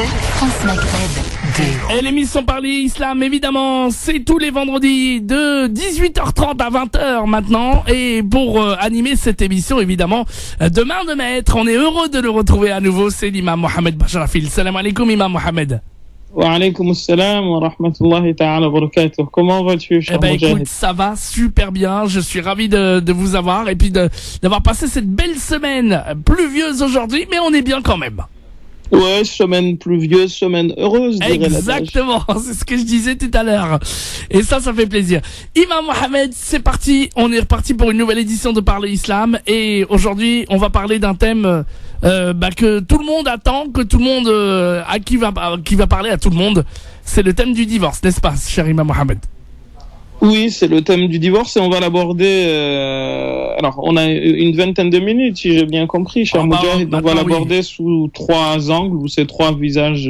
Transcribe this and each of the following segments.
France Maghreb 2. Et l'émission Parler Islam, évidemment, c'est tous les vendredis de 18h30 à 20h maintenant. Et pour animer cette émission, évidemment, demain de maître, on est heureux de le retrouver à nouveau, c'est l'imam Mohamed Bachrafil. Salam alaikum, imam Mohamed. Wa alaykoum assalam wa rahmatullahi ta'ala wa barakatuh. Comment vas-tu, cher Moujahid? Écoute, ça va super bien. Je suis ravi de vous avoir et puis d'avoir passé cette belle semaine pluvieuse aujourd'hui, mais on est bien quand même. Ouais, semaine pluvieuse, semaine heureuse. Exactement, c'est ce que je disais tout à l'heure. Et ça fait plaisir. Imam Mohamed, c'est parti. On est reparti pour une nouvelle édition de Parler Islam. Et aujourd'hui, on va parler d'un thème que tout le monde attend, que tout le monde qui va parler à tout le monde. C'est le thème du divorce, n'est-ce pas, cher Imam Mohamed? Oui, c'est le thème du divorce et on va l'aborder. Alors, on a une vingtaine de minutes, si j'ai bien compris, cher Moujahid. On va l'aborder sous trois angles, ou ces trois visages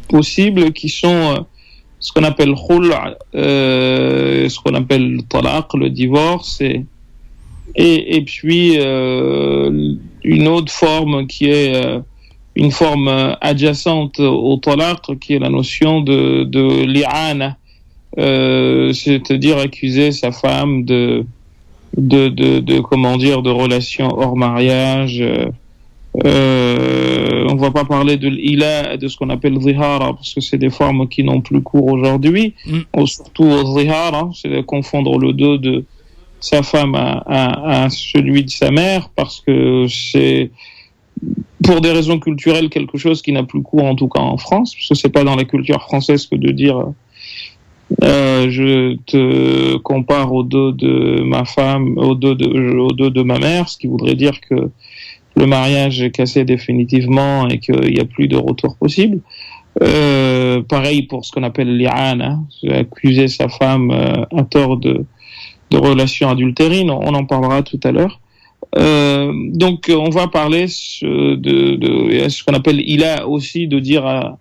possibles, qui sont ce qu'on appelle khul', ce qu'on appelle le talaq, le divorce, et puis une autre forme qui est une forme adjacente au talaq, qui est la notion de li'ana. C'est-à-dire accuser sa femme de relations hors mariage. On va pas parler de l'ila, de ce qu'on appelle zihara, parce que c'est des formes qui n'ont plus cours aujourd'hui. Surtout au zihara, c'est de confondre le dos de sa femme à celui de sa mère, parce que c'est, pour des raisons culturelles, quelque chose qui n'a plus cours, en tout cas en France, parce que c'est pas dans la culture française que de dire je te compare au dos de ma femme, au dos de ma mère, ce qui voudrait dire que le mariage est cassé définitivement et qu'il n'y a plus de retour possible. Pareil pour ce qu'on appelle l'i'ana, accuser sa femme à tort de relations adultérines, on en parlera tout à l'heure. Donc on va parler de ce qu'on appelle ila aussi, de dire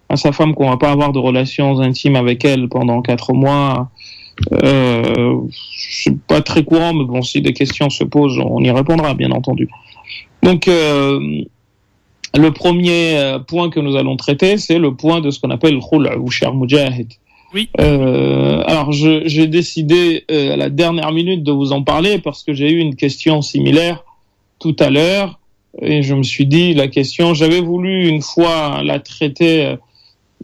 à sa femme qu'on va pas avoir de relations intimes avec elle pendant 4 mois. C'est pas très courant, mais bon, si des questions se posent, on y répondra, bien entendu. Donc, le premier point que nous allons traiter, c'est le point de ce qu'on appelle khul', ou cher Moujahid. Oui. Alors, j'ai décidé à la dernière minute de vous en parler parce que j'ai eu une question similaire tout à l'heure et je me suis dit, la question, j'avais voulu une fois la traiter,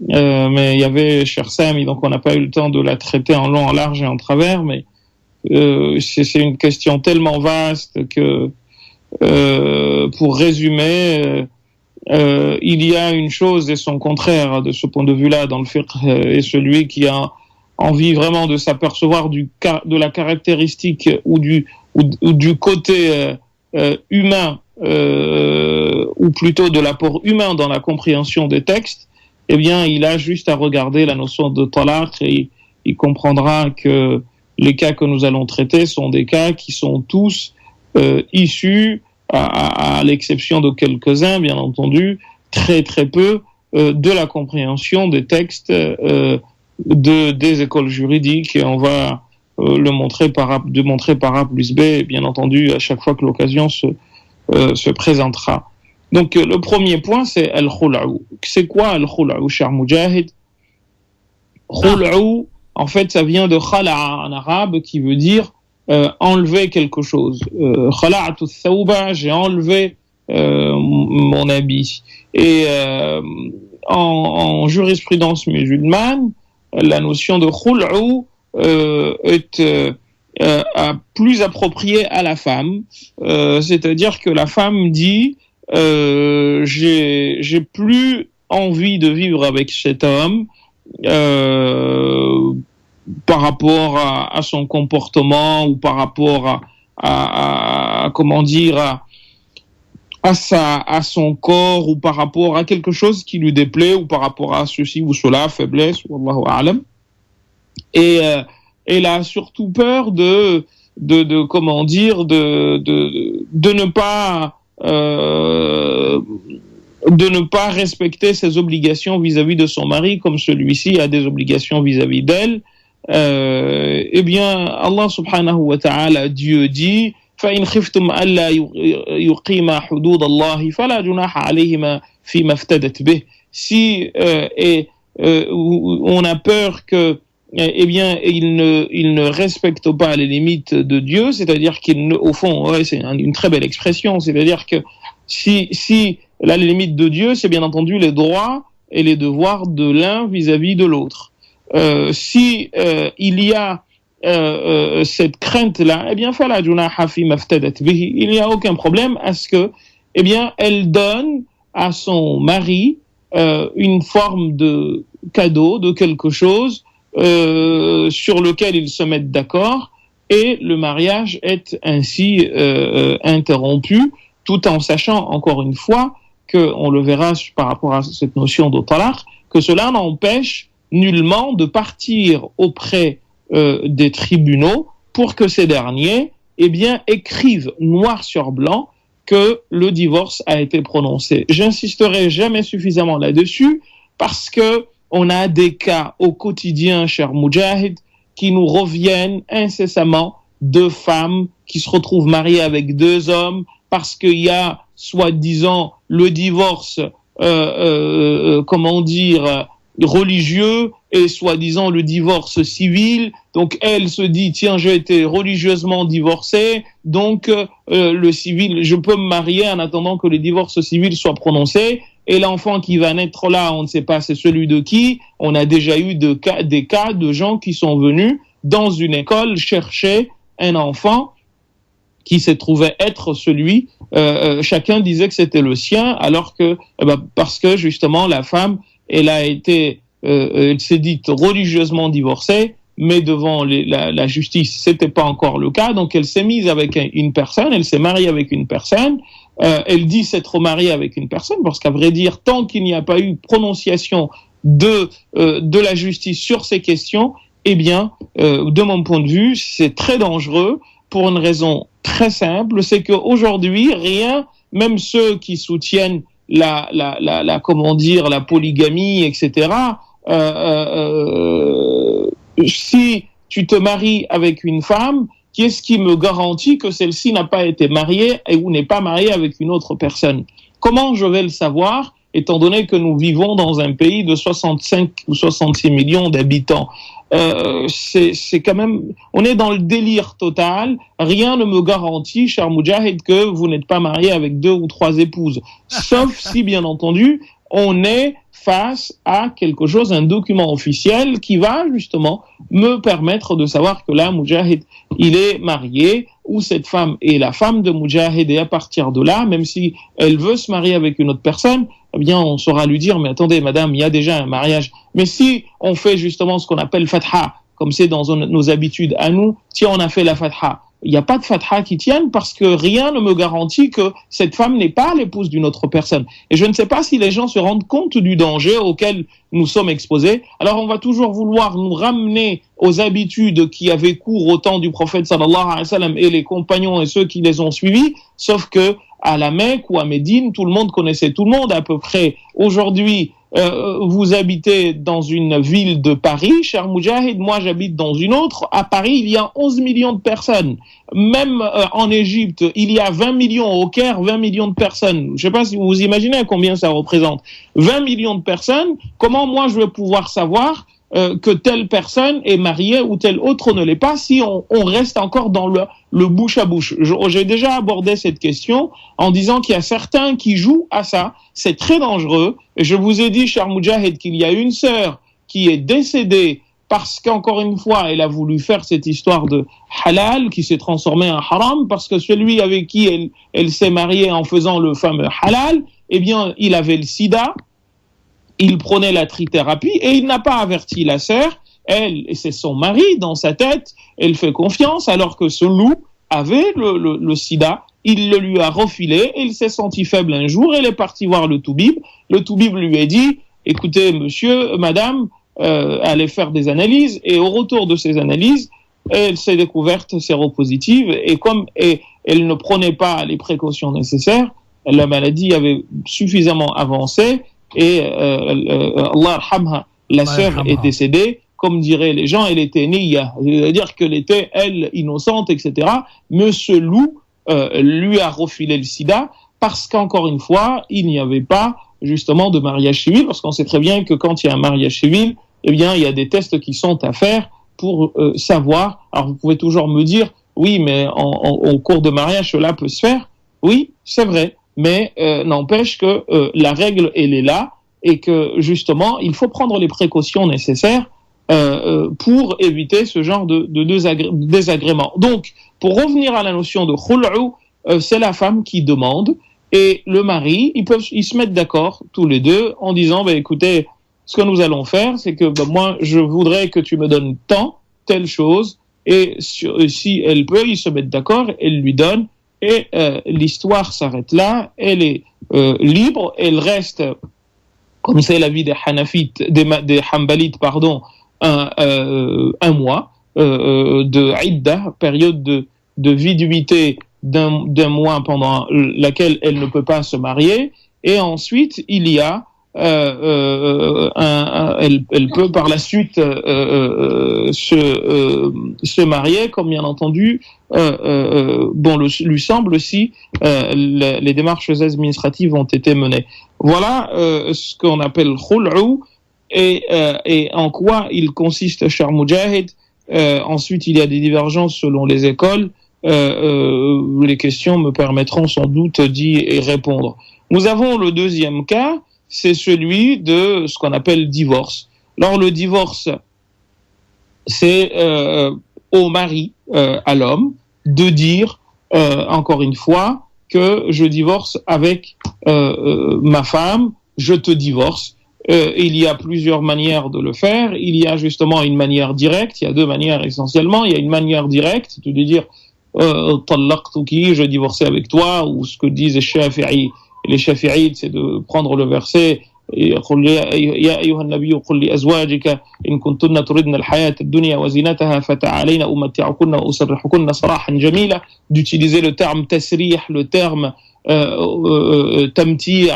mais il y avait cher Sami, donc on n'a pas eu le temps de la traiter en long, en large et en travers, mais c'est une question tellement vaste que pour résumer, il y a une chose et son contraire de ce point de vue-là dans le fiqh, et celui qui a envie vraiment de s'apercevoir de la caractéristique ou du côté humain, ou plutôt de l'apport humain dans la compréhension des textes, eh bien, il a juste à regarder la notion de talaq et il comprendra que les cas que nous allons traiter sont des cas qui sont tous issus, à l'exception de quelques-uns, bien entendu, très très peu, de la compréhension des textes des écoles juridiques, et on va démontrer par A plus B, bien entendu, à chaque fois que l'occasion se présentera. Donc, le premier point, c'est al-khul'u. C'est quoi al-khul'u, cher Moujahid? Khul'u, en fait, ça vient de khala'a en arabe, qui veut dire enlever quelque chose. Khala'atu thawba, j'ai enlevé mon habit. Et en jurisprudence musulmane, la notion de khul'u est plus appropriée à la femme. C'est-à-dire que la femme dit j'ai plus envie de vivre avec cet homme par rapport à son comportement, ou par rapport à comment dire, à son corps, ou par rapport à quelque chose qui lui déplaît, ou par rapport à ceci ou cela, faiblesse, wallahu a'lam. Et elle a surtout peur de comment dire, de ne pas respecter ses obligations vis-à-vis de son mari, comme celui-ci a des obligations vis-à-vis d'elle. Eh bien, Allah subhanahu wa ta'ala, Dieu dit, فَإِنْ خِفْتُمْ أَلَّا يُقِيمَا حُدُودَ اللَّهِ فَلَا جُنَاحَ عَلَيْهِمَا فِيمَا افْتَدَتْ بِهِ. si on a peur que eh bien, il ne respecte pas les limites de Dieu, c'est-à-dire au fond, c'est une très belle expression, c'est-à-dire que si là, les limites de Dieu, c'est bien entendu les droits et les devoirs de l'un vis-à-vis de l'autre. Si il y a cette crainte-là, eh bien, fala junaha fi maftadat bihi, il n'y a aucun problème à ce que, eh bien, elle donne à son mari une forme de cadeau, de quelque chose sur lequel ils se mettent d'accord, et le mariage est ainsi interrompu, tout en sachant encore une fois que, on le verra par rapport à cette notion de talaq, que cela n'empêche nullement de partir auprès des tribunaux pour que ces derniers, eh bien, écrivent noir sur blanc que le divorce a été prononcé. J'insisterai jamais suffisamment là-dessus parce que on a des cas au quotidien, cher Moudjahid, qui nous reviennent incessamment de femmes qui se retrouvent mariées avec deux hommes parce qu'il y a, soi-disant, le divorce, religieux et soi-disant le divorce civil. Donc elle se dit, tiens, j'ai été religieusement divorcée, donc le civil, je peux me marier en attendant que le divorce civil soit prononcé. Et l'enfant qui va naître là, on ne sait pas c'est celui de qui. On a déjà eu des cas de gens qui sont venus dans une école chercher un enfant qui s'est trouvé être celui. Chacun disait que c'était le sien, alors que parce que justement la femme, elle s'est dite religieusement divorcée, mais devant la justice, c'était pas encore le cas. Donc elle s'est mise avec une personne, elle s'est mariée avec une personne. Elle dit s'être mariée avec une personne parce qu'à vrai dire, tant qu'il n'y a pas eu prononciation de la justice sur ces questions, eh bien, de mon point de vue, c'est très dangereux pour une raison très simple, c'est qu'aujourd'hui, même ceux qui soutiennent la polygamie, etc. Si tu te maries avec une femme, qu'est-ce qui me garantit que celle-ci n'a pas été mariée ou n'est pas mariée avec une autre personne? Comment je vais le savoir, étant donné que nous vivons dans un pays de 65 ou 66 millions d'habitants? C'est quand même, on est dans le délire total. Rien ne me garantit, cher Moudjahid, que vous n'êtes pas marié avec 2 ou 3 épouses. Sauf si, bien entendu, on est face à quelque chose, un document officiel qui va justement me permettre de savoir que là, Moudjahid, il est marié, ou cette femme est la femme de Moudjahid, et à partir de là, même si elle veut se marier avec une autre personne, eh bien, on saura lui dire, mais attendez, madame, il y a déjà un mariage. Mais si on fait justement ce qu'on appelle fatha, comme c'est dans nos habitudes à nous, si on a fait la fatha, il n'y a pas de fatha qui tienne parce que rien ne me garantit que cette femme n'est pas l'épouse d'une autre personne. Et je ne sais pas si les gens se rendent compte du danger auquel nous sommes exposés. Alors on va toujours vouloir nous ramener aux habitudes qui avaient cours au temps du prophète sallallahu alayhi wa sallam et les compagnons et ceux qui les ont suivis, sauf que à la Mecque ou à Médine, tout le monde connaissait tout le monde à peu près. Aujourd'hui, vous habitez dans une ville de Paris, cher Moudjahid, moi j'habite dans une autre. À Paris, il y a 11 millions de personnes. Même en Égypte, il y a 20 millions. Au Caire, 20 millions de personnes. Je ne sais pas si vous vous imaginez combien ça représente. 20 millions de personnes. Comment moi je vais pouvoir savoir que telle personne est mariée ou telle autre ne l'est pas si on reste encore dans le bouche à bouche? J'ai déjà abordé cette question en disant qu'il y a certains qui jouent à ça. C'est très dangereux. Et je vous ai dit, cher Moudjahid, qu'il y a une sœur qui est décédée parce qu'encore une fois, elle a voulu faire cette histoire de halal qui s'est transformée en haram parce que celui avec qui elle s'est mariée en faisant le fameux halal, eh bien, il avait le sida. Il prenait la trithérapie et il n'a pas averti la sœur. Elle, et c'est son mari, dans sa tête, elle fait confiance alors que ce loup avait le sida. Il le lui a refilé et il s'est senti faible un jour. Elle est partie voir le toubib. Le toubib lui a dit, écoutez, monsieur, madame, allez faire des analyses. Et au retour de ces analyses, elle s'est découverte séropositive et comme elle ne prenait pas les précautions nécessaires, la maladie avait suffisamment avancé. Et Allah arhamha, la sœur est décédée, comme diraient les gens, elle était niya, c'est-à-dire qu'elle était, elle, innocente, etc. Mais ce loup lui a refilé le sida parce qu'encore une fois, il n'y avait pas justement de mariage civil, parce qu'on sait très bien que quand il y a un mariage civil, eh bien, il y a des tests qui sont à faire pour savoir. Alors, vous pouvez toujours me dire, oui, mais au cours de mariage, cela peut se faire. Oui, c'est vrai, mais n'empêche que la règle, elle est là, et que justement, il faut prendre les précautions nécessaires pour éviter ce genre de désagrément. Donc, pour revenir à la notion de khul'u, c'est la femme qui demande, et le mari, ils se mettent d'accord tous les deux en disant, écoutez, ce que nous allons faire, c'est que moi, je voudrais que tu me donnes telle chose, et si elle peut, ils se mettent d'accord, elle lui donne, et l'histoire s'arrête là, elle est libre, elle reste, comme c'est l'avis des Hanafites, des Hanbalites, pardon, un mois de idda, période de viduité d'un mois pendant laquelle elle ne peut pas se marier, et ensuite il y a elle peut par la suite se marier, comme bien entendu lui semble si les démarches administratives ont été menées. Voilà ce qu'on appelle khul'u et en quoi il consiste, cher Moudjahid. Ensuite, il y a des divergences selon les écoles. Les questions me permettront sans doute d'y répondre. Nous avons le deuxième cas, c'est celui de ce qu'on appelle divorce. Alors le divorce, c'est au mari, à l'homme, de dire, encore une fois, que je divorce avec ma femme, je te divorce. Il y a plusieurs manières de le faire. Il y a justement une manière directe. Il y a deux manières essentiellement. Il y a une manière directe, de dire طلقتك, je divorçais avec toi, ou ce que disent les Shafi'i. Les Shafi'ites, c'est de prendre le verset يقول يا أيها النبي قل لأزواجك إن كنتن تردن الحياة الدنيا وزينتها فتعالين أمتعكن وأسرحكن سراحا جميلا, d'utiliser le terme tasrih, le terme tamti'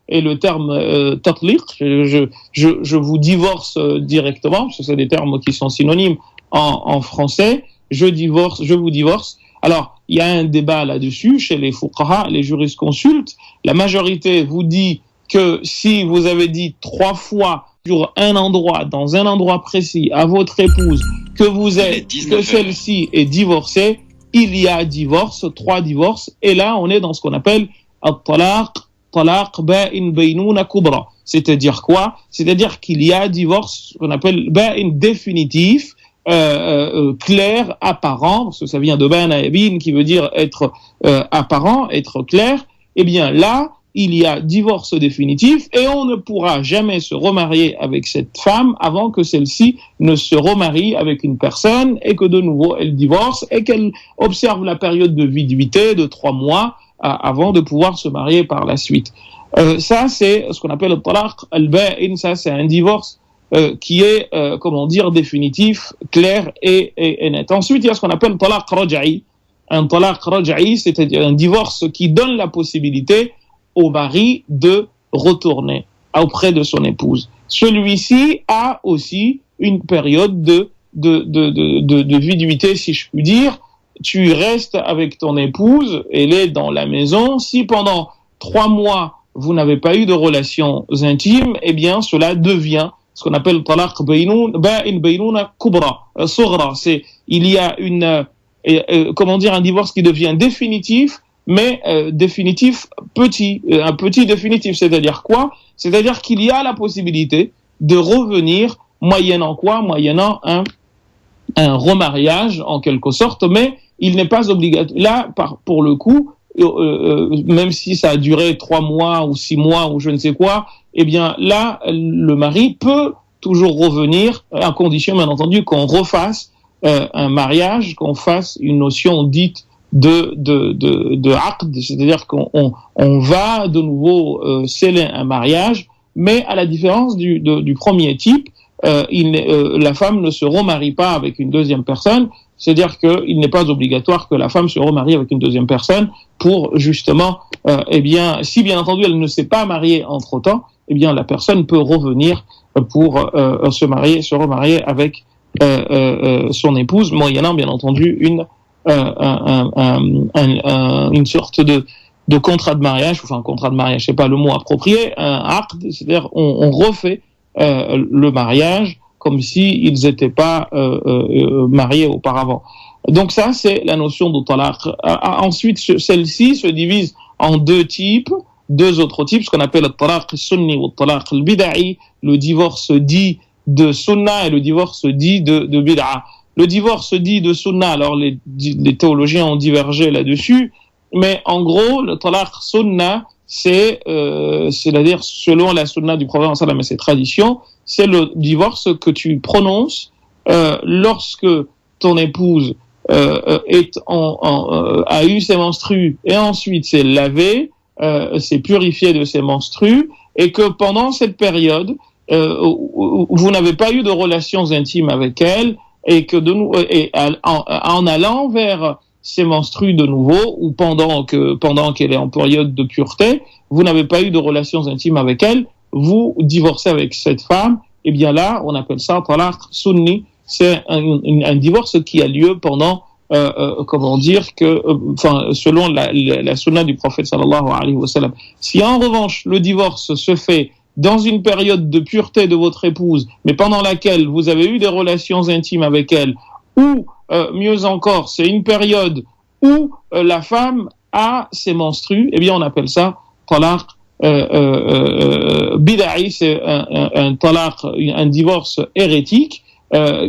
et le terme tatliq, je vous divorce directement, parce que c'est des termes qui sont synonymes en français, je vous divorce. Alors, il y a un débat là-dessus chez les fuqaha, les jurisconsultes. La majorité vous dit que si vous avez dit 3 fois sur un endroit, dans un endroit précis, à votre épouse, que celle-ci est divorcée, il y a divorce, 3 divorces, et là, on est dans ce qu'on appelle talaq ba'in baynuna kubra. C'est-à-dire quoi? C'est-à-dire qu'il y a divorce, qu'on appelle ba'in définitif, clair, apparent, parce que ça vient de ba'na yabin, qui veut dire être apparent, être clair. Eh bien là, il y a divorce définitif et on ne pourra jamais se remarier avec cette femme avant que celle-ci ne se remarie avec une personne et que de nouveau elle divorce et qu'elle observe la période de viduité de 3 mois avant de pouvoir se marier par la suite. Ça, c'est ce qu'on appelle le talaq al-ba'in. Ça, c'est un divorce qui est, définitif, clair et net. Ensuite, il y a ce qu'on appelle le talaq raj'i. Un talaq raj'i, c'est-à-dire un divorce qui donne la possibilité au mari de retourner auprès de son épouse. Celui-ci a aussi une période de viduité, si je puis dire. Tu restes avec ton épouse, elle est dans la maison. Si pendant 3 mois, vous n'avez pas eu de relations intimes, eh bien, cela devient ce qu'on appelle talaq ba'in baynuna kubra, sughra. Il y a un divorce qui devient définitif, mais définitif petit, un petit définitif. C'est-à-dire quoi? C'est-à-dire qu'il y a la possibilité de revenir moyennant quoi? Moyennant un remariage en quelque sorte, mais il n'est pas obligatoire. Là, pour le coup, même si ça a duré 3 mois ou 6 mois ou je ne sais quoi, eh bien là, le mari peut toujours revenir à condition, bien entendu, qu'on refasse un mariage, qu'on fasse une notion dite de aqd, c'est-à-dire qu'on va de nouveau sceller un mariage, mais à la différence du premier type, la femme ne se remarie pas avec une deuxième personne, c'est-à-dire qu'il n'est pas obligatoire que la femme se remarie avec une deuxième personne pour justement, si bien entendu elle ne s'est pas mariée entre-temps, eh bien la personne peut revenir pour se remarier avec son épouse, moyennant bien entendu une sorte de contrat de mariage, enfin contrat de mariage, c'est pas le mot approprié, un aqd, c'est-à-dire on refait le mariage comme si ils n'étaient pas mariés auparavant. Donc ça, c'est la notion de talaq. Ensuite, celle-ci se divise en deux autres types, ce qu'on appelle le talaq sunni ou le talaq al-bid'i, le divorce dit de sunna et le divorce dit de bid'a. Le divorce dit de sunna, alors les théologiens ont divergé là-dessus, mais en gros, le talaq sunna, c'est-à-dire selon la sunna du prophète sallallahu et ses traditions, c'est le divorce que tu prononces lorsque ton épouse a eu ses menstrues et ensuite s'est lavée, s'est purifiée de ses menstrues, et que pendant cette période, vous n'avez pas eu de relations intimes avec elle, et que en allant vers ses menstrues de nouveau, ou pendant qu'elle est en période de pureté, vous n'avez pas eu de relations intimes avec elle, vous divorcez avec cette femme, et bien là, on appelle ça talaq sunni. C'est un divorce qui a lieu pendant, comment dire, selon la sunna du prophète sallallahu alayhi wa sallam. Si en revanche, le divorce se fait dans une période de pureté de votre épouse, mais pendant laquelle vous avez eu des relations intimes avec elle, ou mieux encore, c'est une période où la femme a ses menstrues, eh bien on appelle ça talaq bid'i, c'est un talaq, un divorce hérétique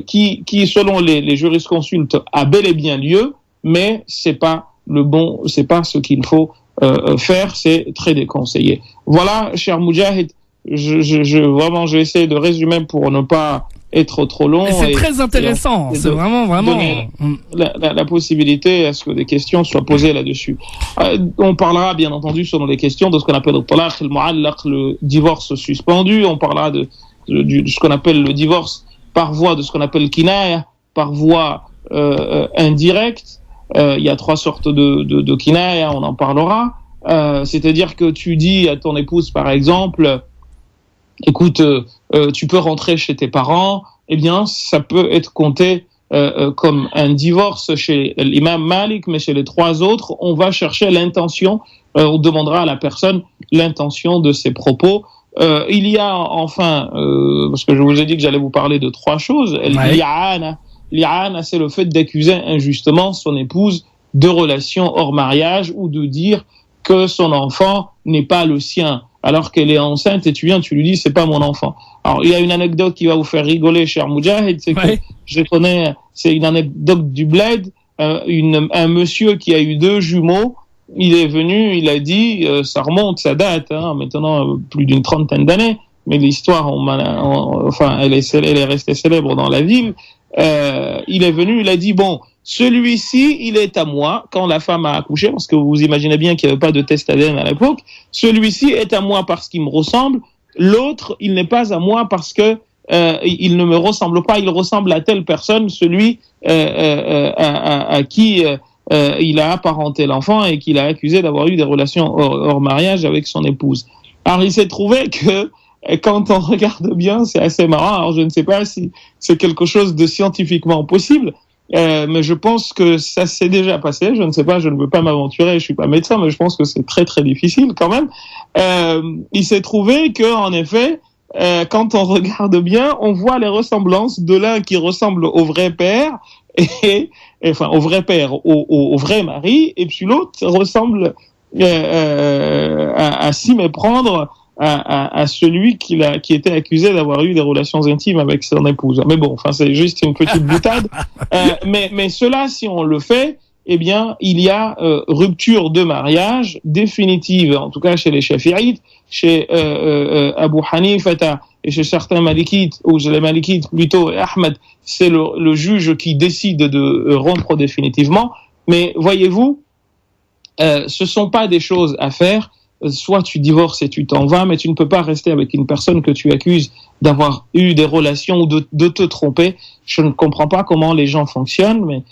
qui selon les jurisconsultes a bel et bien lieu, mais c'est pas ce qu'il faut faire, c'est très déconseillé. Voilà, cher Moudjahid, vraiment, je vais essayer de résumer pour ne pas être trop long. C'est très intéressant. C'est vraiment. La possibilité à ce que des questions soient posées là-dessus. On parlera, bien entendu, selon les questions, de ce qu'on appelle le talaq al-mu'allaq, le divorce suspendu. On parlera de ce qu'on appelle le divorce par voie de ce qu'on appelle kinaya, par voie indirecte. Il y a 3 sortes de kinaya, on en parlera. C'est-à-dire que tu dis à ton épouse, par exemple, écoute, tu peux rentrer chez tes parents, eh bien, ça peut être compté comme un divorce chez l'imam Malik, mais chez les 3 autres, on va chercher l'intention, on demandera à la personne l'intention de ses propos. Il y a enfin, parce que je vous ai dit que j'allais vous parler de 3 choses, l'i'ana. L'i'ana, c'est le fait d'accuser injustement son épouse de relations hors mariage ou de dire que son enfant n'est pas le sien, alors qu'elle est enceinte, et tu lui dis, c'est pas mon enfant. Alors, il y a une anecdote qui va vous faire rigoler, cher Moudjahid, c'est que je connais, c'est une anecdote du bled, un monsieur qui a eu 2 jumeaux, il est venu, il a dit, ça remonte, ça date, maintenant plus d'une 30aine d'années, mais l'histoire, elle est restée célèbre dans la ville. Il est venu, il a dit, bon, celui-ci, il est à moi, quand la femme a accouché, parce que vous imaginez bien qu'il n'y avait pas de test ADN à l'époque, celui-ci est à moi parce qu'il me ressemble, l'autre, il n'est pas à moi parce que il ne me ressemble pas, il ressemble à telle personne, celui à qui il a apparenté l'enfant et qu'il a accusé d'avoir eu des relations hors mariage avec son épouse. Alors il s'est trouvé que quand on regarde bien, c'est assez marrant. Alors je ne sais pas si c'est quelque chose de scientifiquement possible, mais je pense que ça s'est déjà passé. Je ne sais pas, je ne veux pas m'aventurer, je suis pas médecin, mais je pense que c'est très très difficile quand même. Il s'est trouvé que, en effet, quand on regarde bien, on voit les ressemblances de l'un qui ressemble au vrai père au vrai père, au vrai mari, et puis l'autre ressemble à s'y méprendre à celui qui était accusé d'avoir eu des relations intimes avec son épouse. Mais bon, c'est juste une petite boutade. Mais cela, si on le fait, eh bien, il y a rupture de mariage définitive, en tout cas chez les Shafi'ites, chez Abu Hanifa et chez certains Malikites, ou chez les Malikites plutôt, et Ahmed, c'est le juge qui décide de rompre définitivement. Mais voyez-vous, ce sont pas des choses à faire. Soit tu divorces et tu t'en vas, mais tu ne peux pas rester avec une personne que tu accuses d'avoir eu des relations ou de te tromper. Je ne comprends pas comment les gens fonctionnent, mais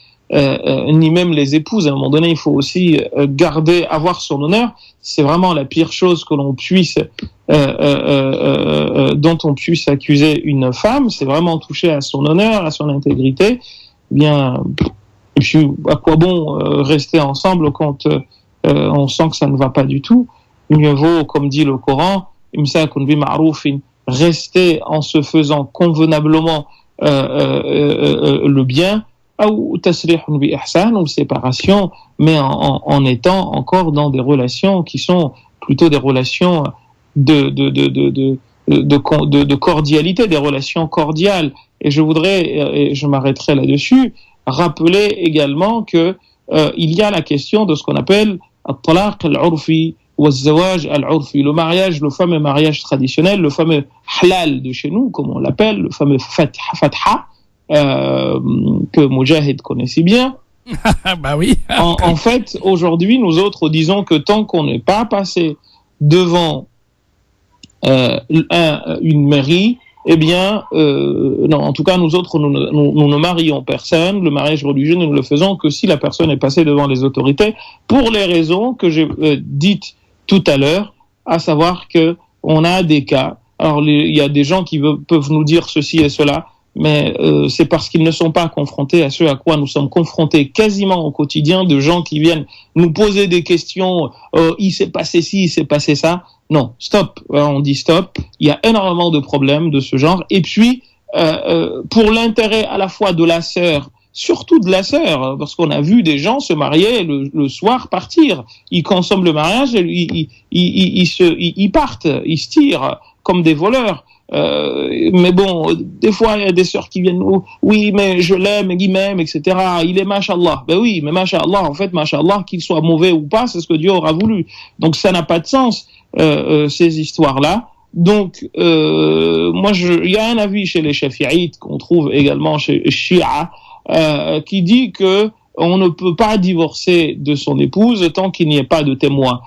ni même les épouses. À un moment donné, il faut aussi avoir son honneur. C'est vraiment la pire chose que l'on puisse, dont on puisse accuser une femme. C'est vraiment toucher à son honneur, à son intégrité. Eh bien, et puis, à quoi bon rester ensemble quand on sent que ça ne va pas du tout. Mieux vaut, comme dit le Coran, imsakun bi ma'rufin, rester en se faisant convenablement le bien, ou tasrihun bi ihsan, ou séparation, mais en étant encore dans des relations qui sont plutôt des relations de cordialité, des relations cordiales. Et je voudrais, et je m'arrêterai là-dessus, rappeler également que il y a la question de ce qu'on appelle al-talaq al-urfi ou al-zawaj al-urfi, le mariage, le fameux mariage traditionnel, le fameux halal de chez nous, comme on l'appelle, le fameux fatha, que Moujahid connaît si bien. Bah oui. En fait, aujourd'hui, nous autres disons que tant qu'on n'est pas passé devant une mairie, eh bien, non, en tout cas, nous autres, nous ne marions personne. Le mariage religieux, nous ne le faisons que si la personne est passée devant les autorités, pour les raisons que j'ai dites tout à l'heure, à savoir que on a des cas. Alors, il y a des gens qui peuvent nous dire ceci et cela, mais c'est parce qu'ils ne sont pas confrontés à ce à quoi nous sommes confrontés quasiment au quotidien, de gens qui viennent nous poser des questions, il s'est passé ci, il s'est passé ça. Non, stop, on dit stop, il y a énormément de problèmes de ce genre, et puis pour l'intérêt à la fois de la sœur, surtout de la sœur, parce qu'on a vu des gens se marier le soir, partir, ils consomment le mariage, et ils partent, ils se tirent comme des voleurs. Mais bon, des fois il y a des sœurs qui viennent, oui mais je l'aime, il m'aime, etc. Il est mashallah. Ben oui, mais mashallah, en fait mashallah, qu'il soit mauvais ou pas, c'est ce que Dieu aura voulu. Donc ça n'a pas de sens, ces histoires-là. Donc moi, il y a un avis chez les Shafi'ites qu'on trouve également chez Shia, qui dit que on ne peut pas divorcer de son épouse tant qu'il n'y ait pas de témoin.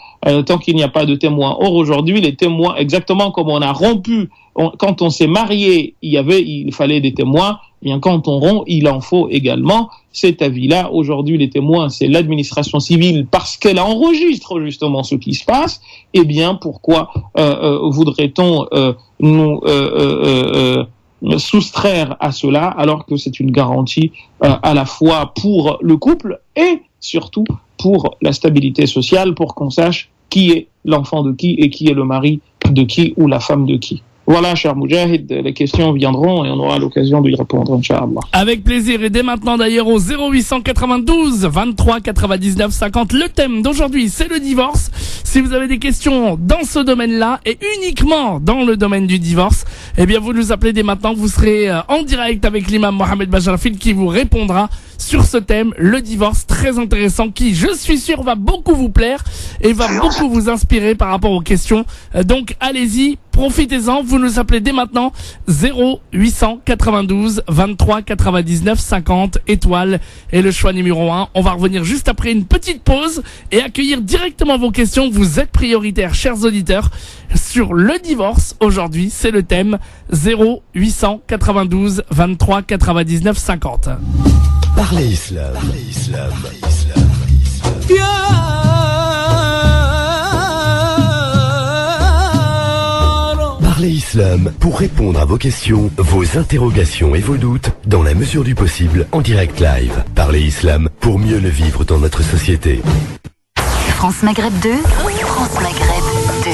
Tant qu'il n'y a pas de témoin. Or aujourd'hui, les témoins, exactement comme on a rompu, quand on s'est marié, il fallait des témoins. Bien quand on rompt, il en faut également. Cet avis-là, aujourd'hui, les témoins, c'est l'administration civile parce qu'elle enregistre justement ce qui se passe. Eh bien, pourquoi voudrait-on nous soustraire à cela, alors que c'est une garantie à la fois pour le couple et surtout pour la stabilité sociale, pour qu'on sache qui est l'enfant de qui et qui est le mari de qui ou la femme de qui. Voilà, cher Moujahid, les questions viendront et on aura l'occasion de y répondre, Inch'Allah. Avec plaisir, et dès maintenant d'ailleurs au 0892 23 99 50. Le thème d'aujourd'hui, c'est le divorce. Si vous avez des questions dans ce domaine-là et uniquement dans le domaine du divorce, eh bien vous nous appelez dès maintenant, vous serez en direct avec l'imam Mohamed Bajrafil qui vous répondra sur ce thème, le divorce, très intéressant, qui, je suis sûr, va beaucoup vous plaire et va beaucoup vous inspirer par rapport aux questions. Donc allez-y, profitez-en, vous nous appelez dès maintenant 0892 23 99 50 étoiles et le choix numéro 1. On va revenir juste après une petite pause et accueillir directement vos questions. Vous êtes prioritaires, chers auditeurs, sur le divorce. Aujourd'hui, c'est le thème 0892 23 99 50. Parlez Islam. Parlez Islam. Parlez Islam pour répondre à vos questions, vos interrogations et vos doutes dans la mesure du possible en direct live. Parlez Islam pour mieux le vivre dans notre société. France Maghreb 2, France Maghreb 2.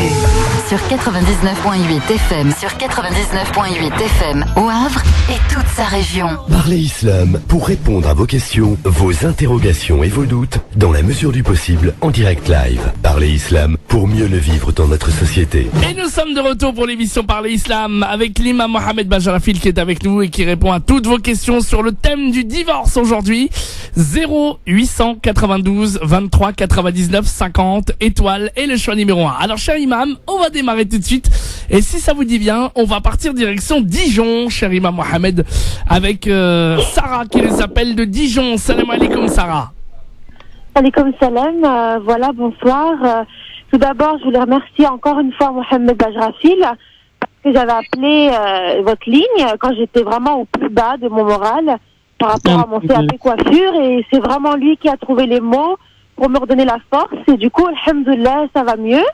Sur 99.8 FM, sur 99.8 FM au Havre et toute sa région. Parlez Islam pour répondre à vos questions, vos interrogations et vos doutes dans la mesure du possible en direct live. Parlez Islam pour mieux le vivre dans notre société. Et nous sommes de retour pour l'émission Parlez Islam avec l'imam Mohamed Bajrafil qui est avec nous et qui répond à toutes vos questions sur le thème du divorce aujourd'hui. 0892 23 99 50 étoiles et le choix numéro 1. Alors cher imam, on va démarrer tout de suite et si ça vous dit bien, on va partir direction Dijon, cher imam Mohamed, avec Sarah qui nous appelle de Dijon. Salam alaikum Sarah. Alaikum salam, voilà, bonsoir. Tout d'abord, je voulais remercier encore une fois Mohamed Bajrafil parce que j'avais appelé votre ligne quand j'étais vraiment au plus bas de mon moral par rapport à mon CAP coiffure et c'est vraiment lui qui a trouvé les mots pour me redonner la force et du coup, alhamdoulilah, ça va mieux.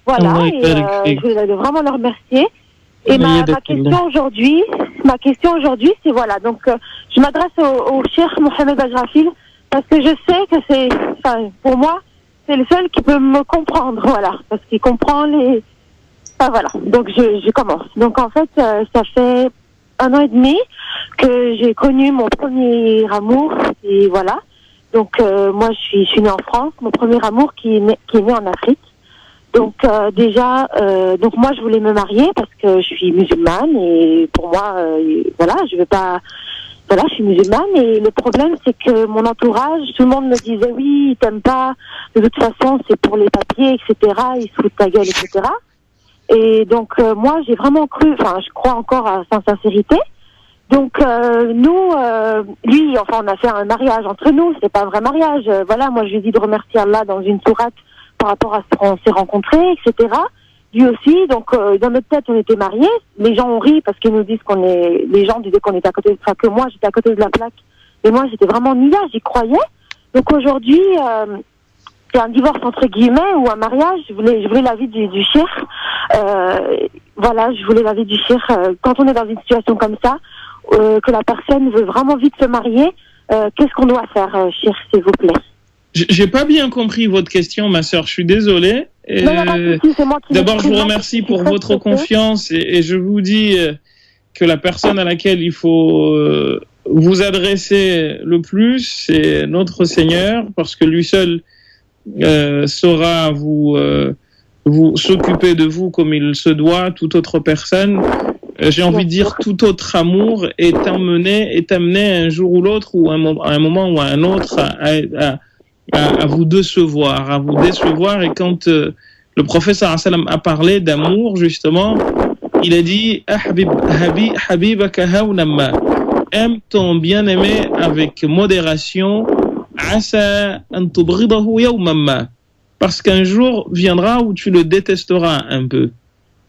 Voilà, et je voulais vraiment le remercier. Et ma question aujourd'hui, c'est voilà, donc je m'adresse au cheikh Mohamed Bajrafil parce que je sais que pour moi, c'est le seul qui peut me comprendre, voilà, parce qu'il comprend les. Enfin, voilà. Donc je commence. Donc en fait, ça fait 1 an et demi que j'ai connu mon premier amour et voilà. Donc moi je suis née en France, mon premier amour qui est né en Afrique. Donc déjà, donc moi je voulais me marier parce que je suis musulmane et pour moi, voilà, je veux pas. Voilà, je suis musulmane et le problème c'est que mon entourage, tout le monde me disait oui, ils t'aiment pas, de toute façon c'est pour les papiers, etc. Ils se foutent ta gueule, etc. Et donc moi j'ai vraiment cru, enfin je crois encore à sa sincérité. Donc nous, lui, enfin on a fait un mariage entre nous, c'est pas un vrai mariage. Voilà, moi je lui ai dit de remercier Allah dans une sourate par rapport à ce qu'on s'est rencontrés, etc. Lui aussi, donc dans notre tête on était mariés. Les gens ont ri parce qu'ils nous disent les gens disaient qu'on était à côté, enfin que moi j'étais à côté de la plaque. Et moi j'étais vraiment nia, j'y croyais. Donc aujourd'hui, c'est un divorce entre guillemets ou un mariage. Je voulais l'avis du cheikh. Voilà, je voulais l'avis du cheikh. Quand on est dans une situation comme ça, que la personne veut vraiment vite se marier, qu'est-ce qu'on doit faire, cheikh, s'il vous plaît? J'ai pas bien compris votre question, ma sœur. Je suis désolé. D'abord, je vous remercie pour votre confiance et je vous dis que la personne à laquelle il faut vous adresser le plus, c'est notre Seigneur, parce que lui seul saura vous s'occuper de vous comme il se doit. Toute autre personne, j'ai envie de dire, tout autre amour est amené un jour ou l'autre, ou à un moment ou à un autre, à vous décevoir, et quand le prophète sallallahu alayhi wa sallam a parlé d'amour, justement, il a dit habibaka hawnamma, aime ton bien-aimé avec modération, asa an tubridahu yawmamma, parce qu'un jour viendra où tu le détesteras un peu,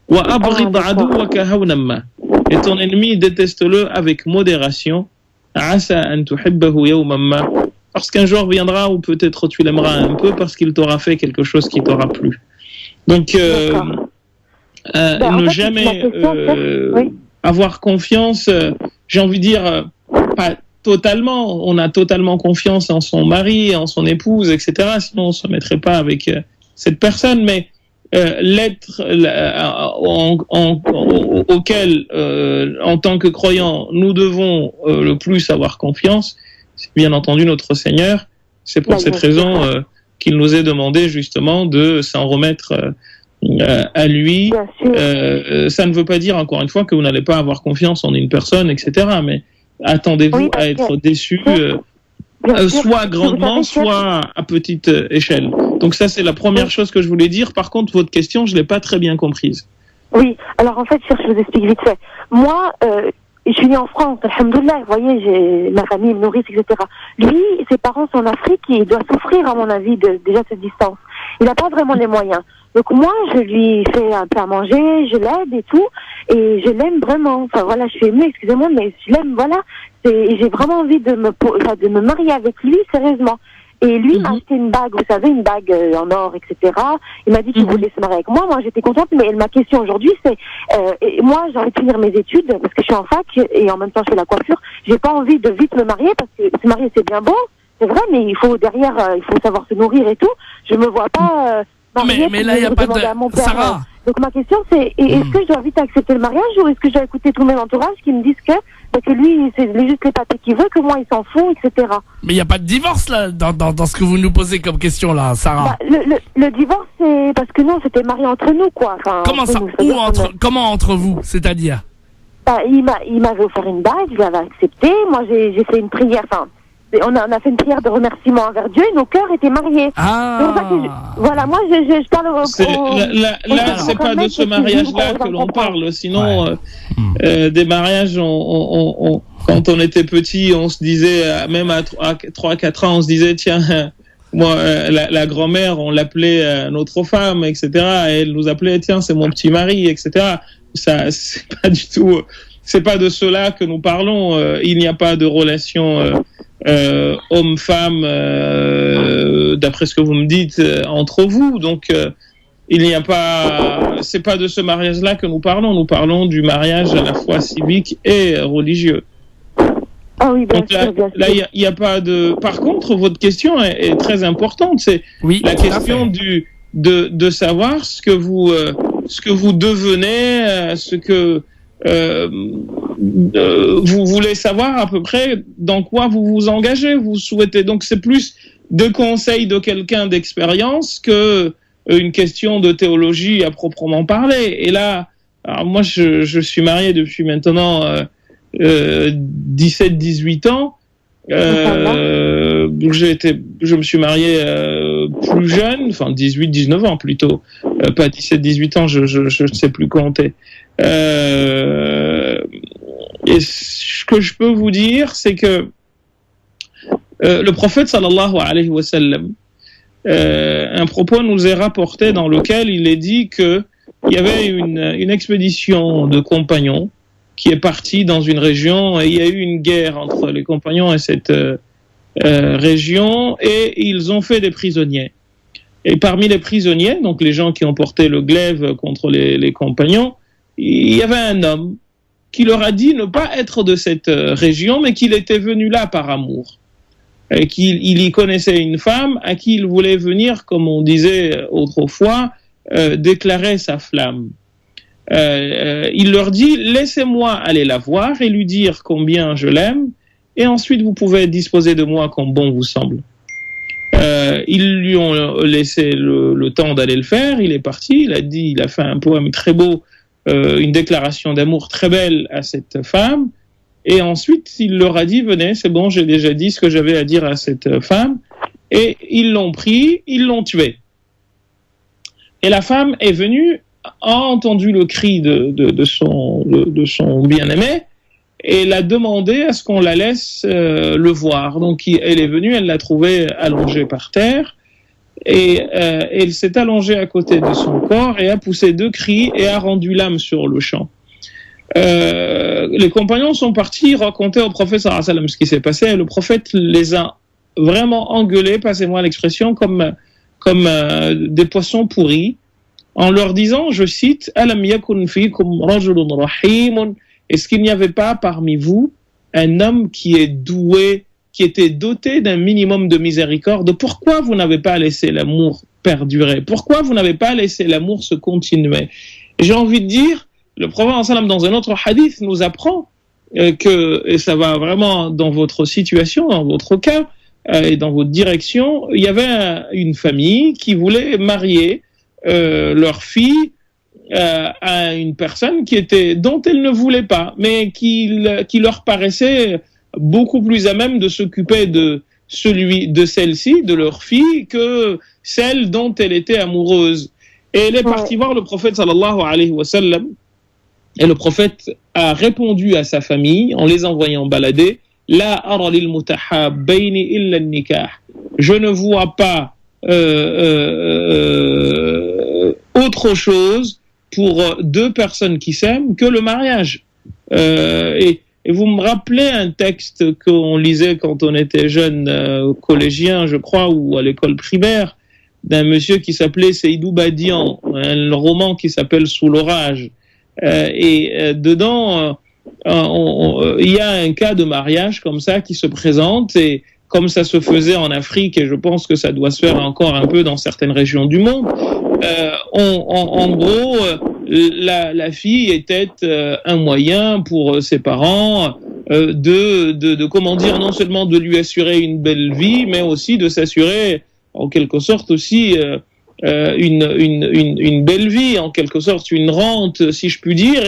wa abrid aduwaka hawnamma, et ton ennemi déteste-le avec modération, asa an tuhibbahu yawmamma, parce qu'un jour viendra où peut-être tu l'aimeras un peu parce qu'il t'aura fait quelque chose qui t'aura plu. Donc, ne jamais avoir confiance, j'ai envie de dire, pas totalement, on a totalement confiance en son mari, en son épouse, etc. Sinon on ne se mettrait pas avec cette personne, mais l'être auquel, en tant que croyant, nous devons le plus avoir confiance, c'est bien entendu notre Seigneur. C'est pour cette raison qu'il nous est demandé justement de s'en remettre à lui. Ça ne veut pas dire, encore une fois, que vous n'allez pas avoir confiance en une personne, etc. Mais attendez-vous à être déçu, soit grandement, soit à petite échelle. Donc ça, c'est la première chose que je voulais dire. Par contre, votre question, je ne l'ai pas très bien comprise. Oui, alors en fait, je vous explique vite fait. Moi, je suis née en France, alhamdoulilah, vous voyez, j'ai ma famille me nourrit, etc. Lui, ses parents sont en Afrique et il doit souffrir, à mon avis, déjà cette distance. Il n'a pas vraiment les moyens. Donc moi, je lui fais un peu à manger, je l'aide et tout, et je l'aime vraiment. Enfin voilà, je suis émue, excusez-moi, mais je l'aime, voilà. J'ai vraiment envie de me marier avec lui, sérieusement. Et lui m'a acheté une bague, vous savez, une bague en or, etc. Il m'a dit qu'il voulait se marier avec moi. Moi, j'étais contente, mais ma question aujourd'hui, c'est... moi, j'ai envie de finir mes études, parce que je suis en fac, et en même temps, je fais la coiffure. J'ai pas envie de vite me marier, parce que se marier, c'est bien beau, c'est vrai, mais il faut derrière, il faut savoir se nourrir et tout. Je me vois pas marier mais là, il n'y a pas de... Sarah. Donc ma question, c'est, est-ce que je dois vite accepter le mariage, ou est-ce que je dois écouter tout mon entourage qui me disent que lui, c'est juste les papiers qu'il veut, que moi, il s'en fout, etc. Mais il n'y a pas de divorce, là, dans ce que vous nous posez comme question, là, Sarah. Le divorce, c'est parce que nous, on s'était mariés entre nous, quoi. Enfin, comment ça? Comment entre vous? C'est-à-dire? Il m'avait offert une bague, je l'avais acceptée. Moi, j'ai fait une prière, enfin, on a fait une prière de remerciement envers Dieu et nos cœurs étaient mariés. Voilà, moi je parle là, c'est pas de ce mariage-là que l'on parle. Sinon, des mariages, quand on était petit, on se disait, même à 3-4 ans, on se disait, tiens, moi, la grand-mère, on l'appelait notre femme, etc. Et elle nous appelait, tiens, c'est mon petit mari, etc. Ça, c'est pas du tout, c'est pas de cela que nous parlons. Il n'y a pas de relation homme-femme, d'après ce que vous me dites, entre vous. Donc, il n'y a pas, c'est pas de ce mariage-là que nous parlons. Nous parlons du mariage à la fois civique et religieux. Ah oui, bien Donc sûr, bien là, sûr. il y a pas de. Par contre, votre question est très importante. C'est Oui, la tout à question fait. de savoir ce que vous devenez, ce que vous voulez savoir à peu près dans quoi vous vous engagez. Vous souhaitez. Donc c'est plus de conseils de quelqu'un d'expérience que une question de théologie à proprement parler. Et là, alors moi, je suis marié depuis maintenant 17-18 ans. Je me suis marié plus jeune, enfin 18-19 ans plutôt, pas 17-18 ans, je ne sais plus compter. Et ce que je peux vous dire, c'est que le prophète sallallahu alayhi wa sallam, un propos nous est rapporté dans lequel il est dit que il y avait une expédition de compagnons qui est partie dans une région et il y a eu une guerre entre les compagnons et cette région et ils ont fait des prisonniers. Et parmi les prisonniers, donc les gens qui ont porté le glaive contre les compagnons, il y avait un homme qui leur a dit ne pas être de cette région, mais qu'il était venu là par amour. Et qu'il y connaissait une femme à qui il voulait venir, comme on disait autrefois, déclarer sa flamme. Il leur dit, laissez-moi aller la voir et lui dire combien je l'aime, et ensuite vous pouvez disposer de moi comme bon vous semble. Ils lui ont laissé le temps d'aller le faire, il est parti, il a fait un poème très beau, une déclaration d'amour très belle à cette femme, et ensuite il leur a dit, venez, c'est bon, j'ai déjà dit ce que j'avais à dire à cette femme, et ils l'ont pris, ils l'ont tué. Et la femme est venue, a entendu le cri de son bien-aimé, et l'a demandé à ce qu'on la laisse le voir. Donc elle est venue, elle l'a trouvé allongé par terre, et elle s'est allongée à côté de son corps et a poussé 2 cris et a rendu l'âme sur le champ. Les compagnons sont partis raconter au prophète sallallahu alayhi wa sallam ce qui s'est passé, et le prophète les a vraiment engueulés, passez-moi l'expression, comme des poissons pourris, en leur disant, je cite, Alam yakun fikum rajulun rahimun, est-ce qu'il n'y avait pas parmi vous un homme qui était doté d'un minimum de miséricorde? Pourquoi vous n'avez pas laissé l'amour perdurer? Pourquoi vous n'avez pas laissé l'amour se continuer? Et j'ai envie de dire, le prophète sallam dans un autre hadith nous apprend que, et ça va vraiment dans votre situation, dans votre cas, et dans votre direction, il y avait une famille qui voulait marier leur fille à une personne dont elle ne voulait pas, mais qui leur paraissait beaucoup plus à même de s'occuper de celle-ci, de leur fille, que celle dont elle était amoureuse. Et elle est partie voir le prophète sallallahu alayhi wa sallam, et le prophète a répondu à sa famille en les envoyant balader, La ara lil mutahabbayni illa nikah. Je ne vois pas autre chose pour 2 personnes qui s'aiment que le mariage. Et vous me rappelez un texte qu'on lisait quand on était jeune, collégien, je crois, ou à l'école primaire, d'un monsieur qui s'appelait Seydou Badian, un roman qui s'appelle Sous l'orage. Dedans, il y a un cas de mariage comme ça qui se présente, et comme ça se faisait en Afrique, et je pense que ça doit se faire encore un peu dans certaines régions du monde, en gros, la fille était un moyen pour ses parents de comment dire, non seulement de lui assurer une belle vie, mais aussi de s'assurer en quelque sorte aussi une belle vie, en quelque sorte une rente, si je puis dire,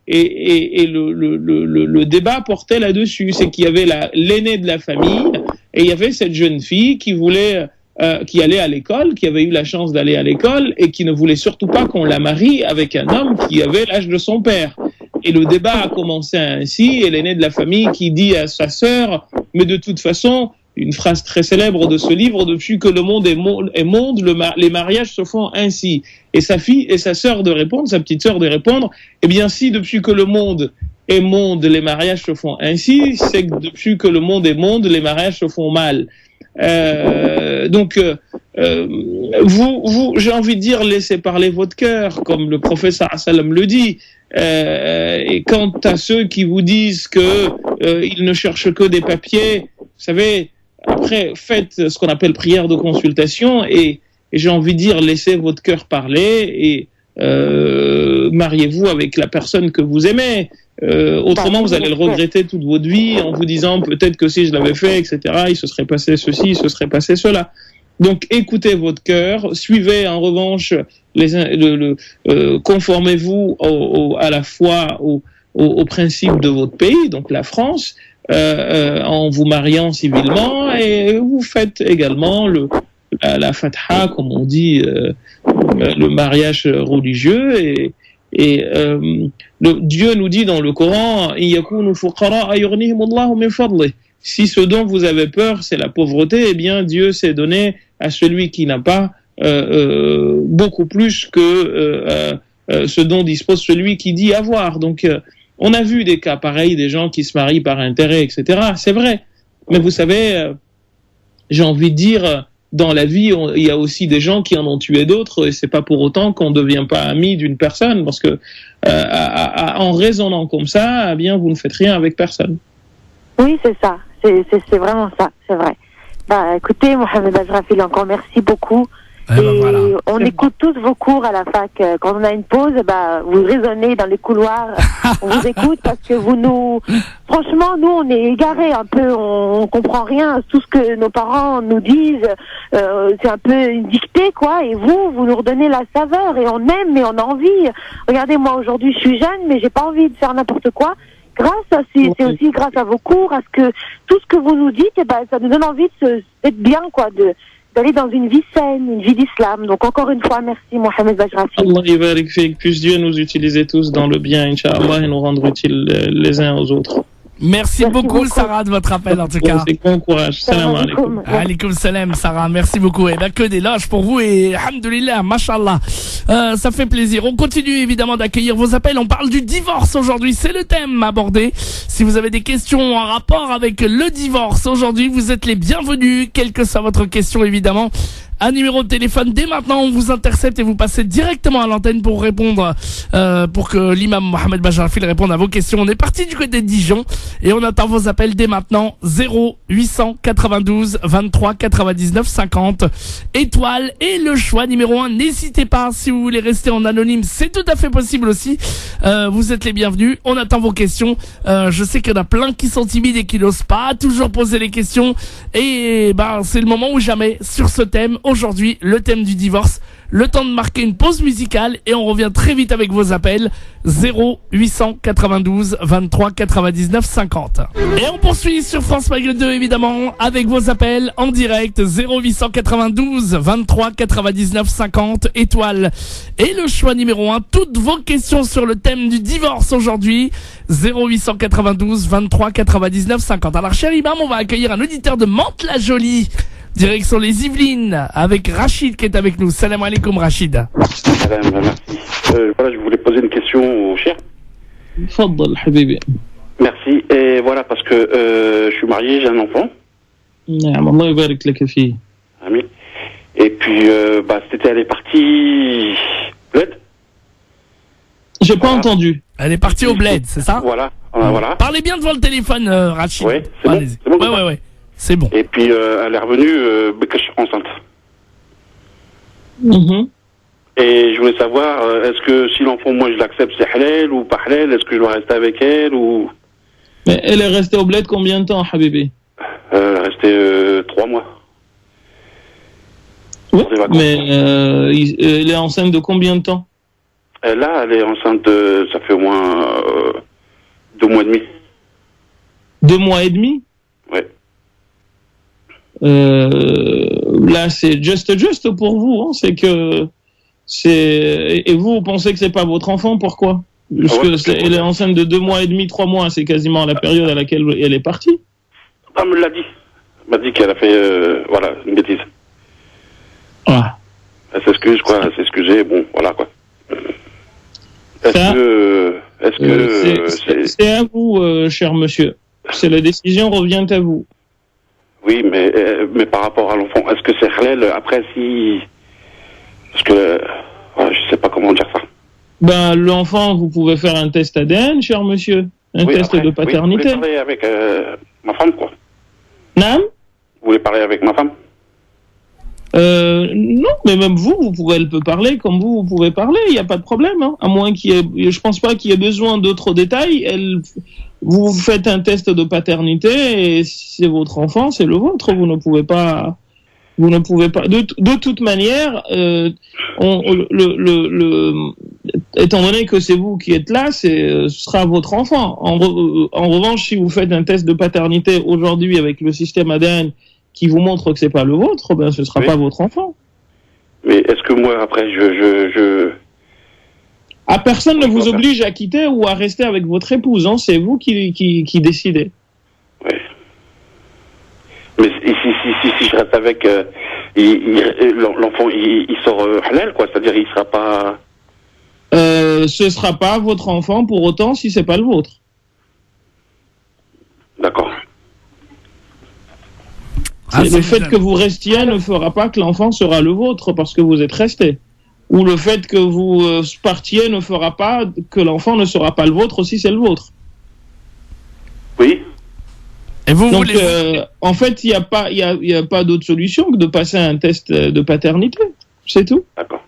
et le débat portait là-dessus, c'est qu'il y avait l'aîné de la famille, et il y avait cette jeune fille qui allait à l'école, qui avait eu la chance d'aller à l'école, et qui ne voulait surtout pas qu'on la marie avec un homme qui avait l'âge de son père. Et le débat a commencé ainsi, et l'aîné de la famille qui dit à sa sœur, mais de toute façon, une phrase très célèbre de ce livre, depuis que le monde est monde, les mariages se font ainsi. Et sa fille et sa sœur de répondre, sa petite sœur de répondre, eh bien si depuis que le monde est monde, les mariages se font ainsi, c'est que depuis que le monde est monde, les mariages se font mal. Donc j'ai envie de dire, laissez parler votre cœur, comme le prophète sallallahu alayhi wa sallam le dit. Et quant à ceux qui vous disent que ils ne cherchent que des papiers, vous savez, après faites ce qu'on appelle prière de consultation et j'ai envie de dire, laissez votre cœur parler et mariez-vous avec la personne que vous aimez. Autrement, vous allez le regretter toute votre vie en vous disant peut-être que si je l'avais fait, etc., il se serait passé ceci, il se serait passé cela. Donc, écoutez votre cœur, suivez en revanche, conformez-vous à la fois aux principes de votre pays, donc la France, en vous mariant civilement, et vous faites également la fatha, comme on dit, le mariage religieux, et Dieu nous dit dans le Coran, si ce dont vous avez peur, c'est la pauvreté, eh bien Dieu s'est donné à celui qui n'a pas beaucoup plus que ce dont dispose celui qui dit avoir. Donc, on a vu des cas pareils, des gens qui se marient par intérêt, etc. C'est vrai. Mais vous savez, j'ai envie de dire, dans la vie, il y a aussi des gens qui en ont tué d'autres, et c'est pas pour autant qu'on ne devient pas ami d'une personne, parce que en raisonnant comme ça, eh bien, vous ne faites rien avec personne. Oui, c'est ça. C'est vraiment ça, c'est vrai. Bah, écoutez, Mohamed Ajrafil, encore merci beaucoup. Voilà. On écoute tous vos cours à la fac. Quand on a une pause, bah, vous raisonnez dans les couloirs. On vous écoute parce que franchement, nous, on est égarés un peu. On comprend rien. Tout ce que nos parents nous disent, c'est un peu une dictée, quoi. Et vous nous redonnez la saveur et on aime et on a envie. Regardez, moi, aujourd'hui, je suis jeune, mais j'ai pas envie de faire n'importe quoi. C'est aussi grâce à vos cours, à ce que tout ce que vous nous dites, eh ben, ça nous donne envie d'être bien, quoi, d'aller dans une vie saine, une vie d'islam. Donc encore une fois, merci Mohamed Bajrafi. Allah yabarik fik. Puisse Dieu nous utiliser tous dans le bien, Inch'Allah, et nous rendre utiles les uns aux autres. Merci beaucoup, Sarah, de votre appel, en tout cas. Bon courage. Salam alaikum. Alaikum salam, Sarah. Merci beaucoup. Et que d'éloges pour vous et alhamdoulilah, mashallah. Ça fait plaisir. On continue évidemment d'accueillir vos appels. On parle du divorce aujourd'hui. C'est le thème abordé. Si vous avez des questions en rapport avec le divorce aujourd'hui, vous êtes les bienvenus. Quelle que soit votre question, évidemment. Un numéro de téléphone dès maintenant, on vous intercepte et vous passez directement à l'antenne pour répondre, pour que l'imam Mohamed Bajrafil réponde à vos questions. On est parti du côté de Dijon et on attend vos appels dès maintenant. 0892 23 99 50 étoile et le choix numéro 1. N'hésitez pas, si vous voulez rester en anonyme, c'est tout à fait possible aussi. Vous êtes les bienvenus. On attend vos questions. Je sais qu'il y en a plein qui sont timides et qui n'osent pas toujours poser les questions. Et c'est le moment ou jamais sur ce thème. Aujourd'hui, le thème du divorce. Le temps de marquer une pause musicale et on revient très vite avec vos appels. 0892 23 99 50. Et on poursuit sur France Maghreb 2 évidemment avec vos appels en direct. 0892 23 99 50 étoile. Et le choix numéro 1, toutes vos questions sur le thème du divorce aujourd'hui. 0892 23 99 50. Alors cher imam, on va accueillir un auditeur de Mantes-la-Jolie. Direction les Yvelines, avec Rachid qui est avec nous. Salam alaikum Rachid. Salam, merci. Voilà, je voulais poser une question au cher. Faddal, habibi. Merci. Et voilà, parce que je suis marié, j'ai un enfant. Allah yabarik lak fi. Amin. Et puis, cet été, elle est partie... Bled. J'ai pas entendu. Elle est partie au bled, c'est ça? Voilà, voilà. Parlez bien devant le téléphone, Rachid. Ouais, c'est bon. Allez-y. C'est bon, Ouais. C'est bon. Et puis, elle est revenue enceinte. Mm-hmm. Et je voulais savoir, est-ce que si l'enfant, moi, je l'accepte, c'est halal ou pas halal? Est-ce que je dois rester avec elle ou... Mais elle est restée au bled combien de temps, Habibi? Elle est restée 3 mois. Oui, mais elle est enceinte de combien de temps? Là, elle est enceinte, ça fait au moins 2 mois et demi. 2 mois et demi? Ouais. Là, c'est juste pour vous, hein. Et vous pensez que c'est pas votre enfant, pourquoi? Parce que elle est enceinte de 2 mois et demi, 3 mois, c'est quasiment la période à laquelle elle est partie. Elle me l'a dit. Elle m'a dit qu'elle a fait, une bêtise. Ah. Elle s'excuse, quoi, elle s'est excusée, bon, voilà, quoi. C'est à vous, cher monsieur. La décision revient à vous. Oui, mais par rapport à l'enfant, est-ce que c'est halal après si... Parce que... je sais pas comment dire ça. Ben, l'enfant, vous pouvez faire un test ADN, cher monsieur. Un test après, de paternité. Oui, vous voulez parler avec ma femme, quoi. Non? Vous voulez parler avec ma femme? Non, mais même vous pouvez, elle peut parler comme vous pouvez parler, il n'y a pas de problème, hein. À moins qu'il y ait, je pense pas qu'il y ait besoin d'autres détails. Vous faites un test de paternité et c'est votre enfant, c'est le vôtre. Vous ne pouvez pas. De toute manière, étant donné que c'est vous qui êtes là, ce sera votre enfant. En revanche, si vous faites un test de paternité aujourd'hui avec le système ADN qui vous montre que c'est pas le vôtre, ben ce sera pas votre enfant. Mais est-ce que moi après personne ne vous oblige à quitter ou à rester avec votre épouse, hein. C'est vous qui décidez. Oui. Mais si je reste avec l'enfant, il sort halal, quoi. C'est-à-dire il sera pas. Ce sera pas votre enfant pour autant si c'est pas le vôtre. D'accord. Le fait que vous restiez ne fera pas que l'enfant sera le vôtre parce que vous êtes resté. Ou le fait que vous partiez ne fera pas que l'enfant ne sera pas le vôtre si c'est le vôtre. Oui. Et vous Donc, voulez... en fait, il n'y a pas d'autre solution que de passer un test de paternité. C'est tout. D'accord.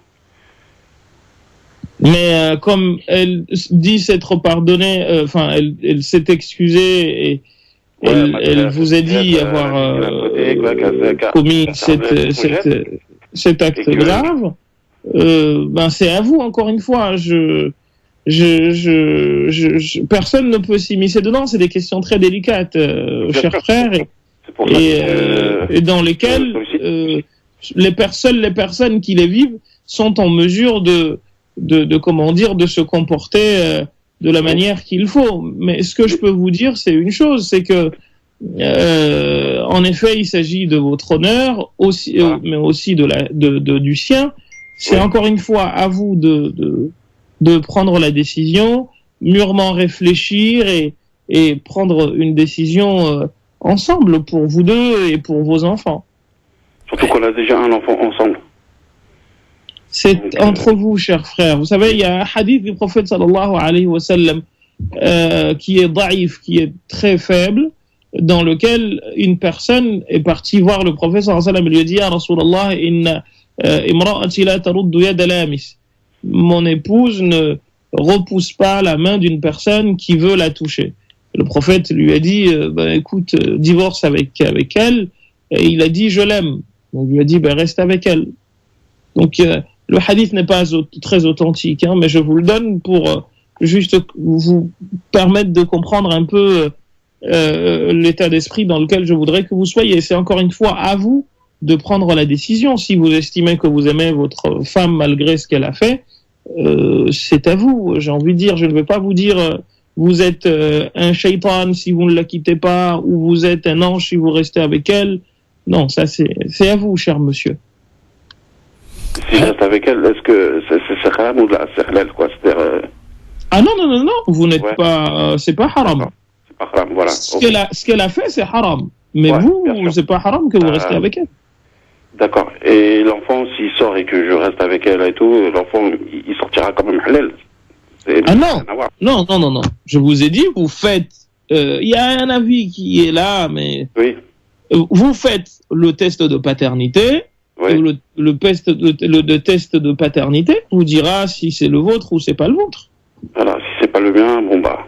Mais comme elle dit s'être pardonnée, elle s'est excusée et elle vous a dit avoir commis cet acte grave, ben c'est à vous, encore une fois. Personne ne peut s'immiscer dedans, c'est des questions très délicates, cher frère, et dans lesquelles les personnes qui les vivent sont en mesure de se comporter de la manière qu'il faut. Mais ce que je peux vous dire, c'est une chose, c'est que en effet, il s'agit de votre honneur, aussi, mais aussi du sien. C'est encore une fois à vous de prendre la décision, mûrement réfléchir et prendre une décision ensemble pour vous deux et pour vos enfants. Surtout qu'on a déjà un enfant ensemble. C'est entre vous, chers frères. Vous savez, il y a un hadith du prophète sallallahu alayhi wa sallam qui est daïf, qui est très faible, dans lequel une personne est partie voir le prophète sallallahu alayhi wa sallam et lui a dit « Ya Rasulallah, inna imra'ati la taruddu yada lamis » Mon épouse ne repousse pas la main d'une personne qui veut la toucher. Le prophète lui a dit écoute, divorce avec elle. Et il a dit je l'aime. Donc il lui a dit reste avec elle. Donc le hadith n'est pas très authentique, hein, mais je vous le donne pour juste vous permettre de comprendre un peu l'état d'esprit dans lequel je voudrais que vous soyez. C'est encore une fois à vous de prendre la décision. Si vous estimez que vous aimez votre femme malgré ce qu'elle a fait, c'est à vous. J'ai envie de dire, je ne vais pas vous dire vous êtes un shaitan si vous ne la quittez pas, ou vous êtes un ange si vous restez avec elle. Non, ça c'est à vous, cher monsieur. Si je reste avec elle, est-ce que c'est haram ou là, c'est halal, quoi? C'est-à-dire, Ah non, vous n'êtes pas, c'est pas haram. Non, c'est pas haram, voilà. Ce qu'elle a fait, c'est haram. Mais vous, c'est pas haram que vous restez avec elle. D'accord. Et l'enfant, s'il sort et que je reste avec elle et tout, l'enfant, il sortira quand même halal. Non. Je vous ai dit, vous faites, il y a un avis qui est là, mais vous faites le test de paternité. Le test de paternité vous dira si c'est le vôtre ou c'est pas le vôtre. Voilà, si c'est pas le mien, bon bah.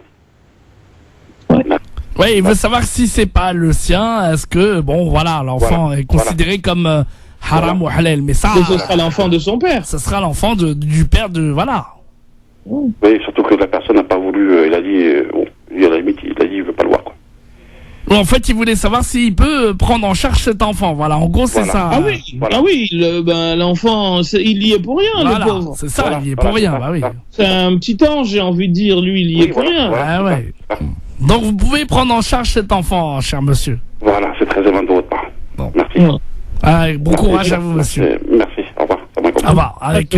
Ouais, il veut savoir si c'est pas le sien, est-ce que, l'enfant est considéré comme haram ou halal, mais ça... ce sera l'enfant de son père. Ce sera l'enfant du père de... Voilà. Oui, surtout que la personne n'a pas voulu, il a dit, à la limite, il a dit, il veut pas le voir, quoi. En fait, il voulait savoir s'il peut prendre en charge cet enfant, voilà, en gros, c'est ça. Ah oui, l'enfant, il y est pour rien, le pauvre. C'est ça, il y est pour rien, oui. C'est un petit ange, j'ai envie de dire, lui, il y est pour rien. Ouais. Donc vous pouvez prendre en charge cet enfant, cher monsieur. Voilà, c'est très aimant de votre part. Bon. Merci. Bon courage à vous, monsieur. Merci, au revoir. Ah bah, avec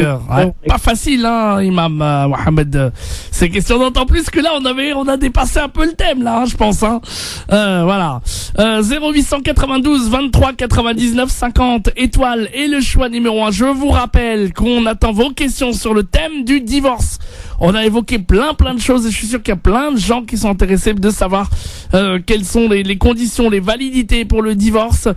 pas facile, hein, Imam Mohamed. Ces questions, d'autant plus que là, on a dépassé un peu le thème, là, hein, je pense, hein. Voilà. 0892 23 99 50 étoiles et le choix numéro 1. Je vous rappelle qu'on attend vos questions sur le thème du divorce. On a évoqué plein de choses et je suis sûr qu'il y a plein de gens qui sont intéressés de savoir quelles sont les conditions, les validités pour le divorce.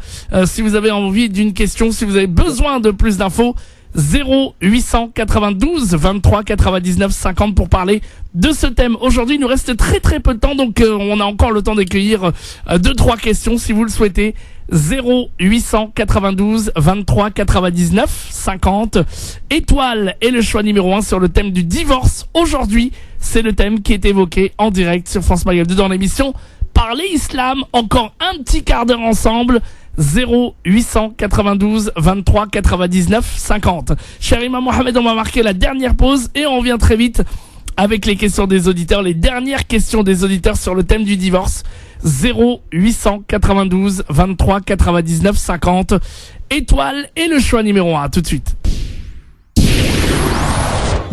Si vous avez envie d'une question, si vous avez besoin de plus d'infos, 0892 23 99 50 pour parler de ce thème. Aujourd'hui, il nous reste très peu de temps, donc on a encore le temps d'accueillir 2-3 questions si vous le souhaitez. 0892 23 99 50 étoiles et le choix numéro 1 sur le thème du divorce. Aujourd'hui, c'est le thème qui est évoqué en direct sur France Maghreb 2 dans l'émission Parler Islam. Encore un petit quart d'heure ensemble. 0892 23 99 50. Cher Imam Mohamed, on va marquer la dernière pause et on revient très vite avec les questions des auditeurs, les dernières questions des auditeurs sur le thème du divorce. 0892 23 99 50 étoiles et le choix numéro 1. Tout de suite.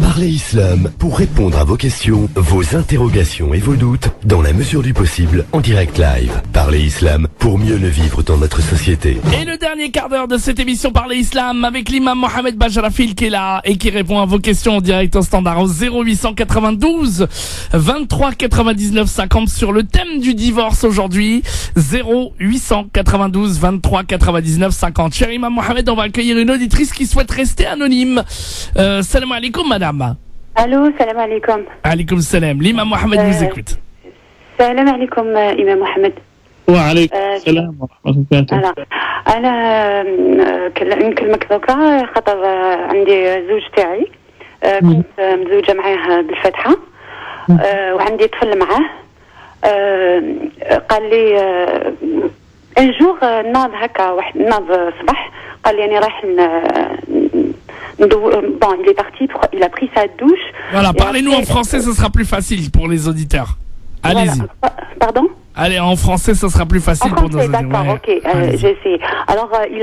Parler Islam pour répondre à vos questions, vos interrogations et vos doutes dans la mesure du possible en direct live. Parler Islam pour mieux le vivre dans notre société. Et le dernier quart d'heure de cette émission Parler Islam avec l'imam Mohamed Bajrafil qui est là et qui répond à vos questions en direct au standard au 0892 23 99 50 sur le thème du divorce aujourd'hui. 0892 23 99 50. Cher imam Mohamed, on va accueillir une auditrice qui souhaite rester anonyme. Salam alaikum madame. Allô, salam alaikum. Alaikum salam. L'imam Mohamed vous écoute. Salam alaikum, imam Mohamed. وعليكم السلام ورحمة الله وبركاته. أنا نكلمك دوكا خاطر عندي زوج تاعي كنت مزوجة معاه بالفتحة وعندي طفل معاه قال لي un jour ناض هكا واحد ناض صباح قال لي أنا رايح bon, il est parti, il a pris sa douche. Voilà, parlez-nous en français, ce sera plus facile pour les auditeurs. Allez-y. Voilà. Pardon? Allez, en français, ça sera plus facile pour nos auditeurs. D'accord, ok, j'ai essayé. Alors, il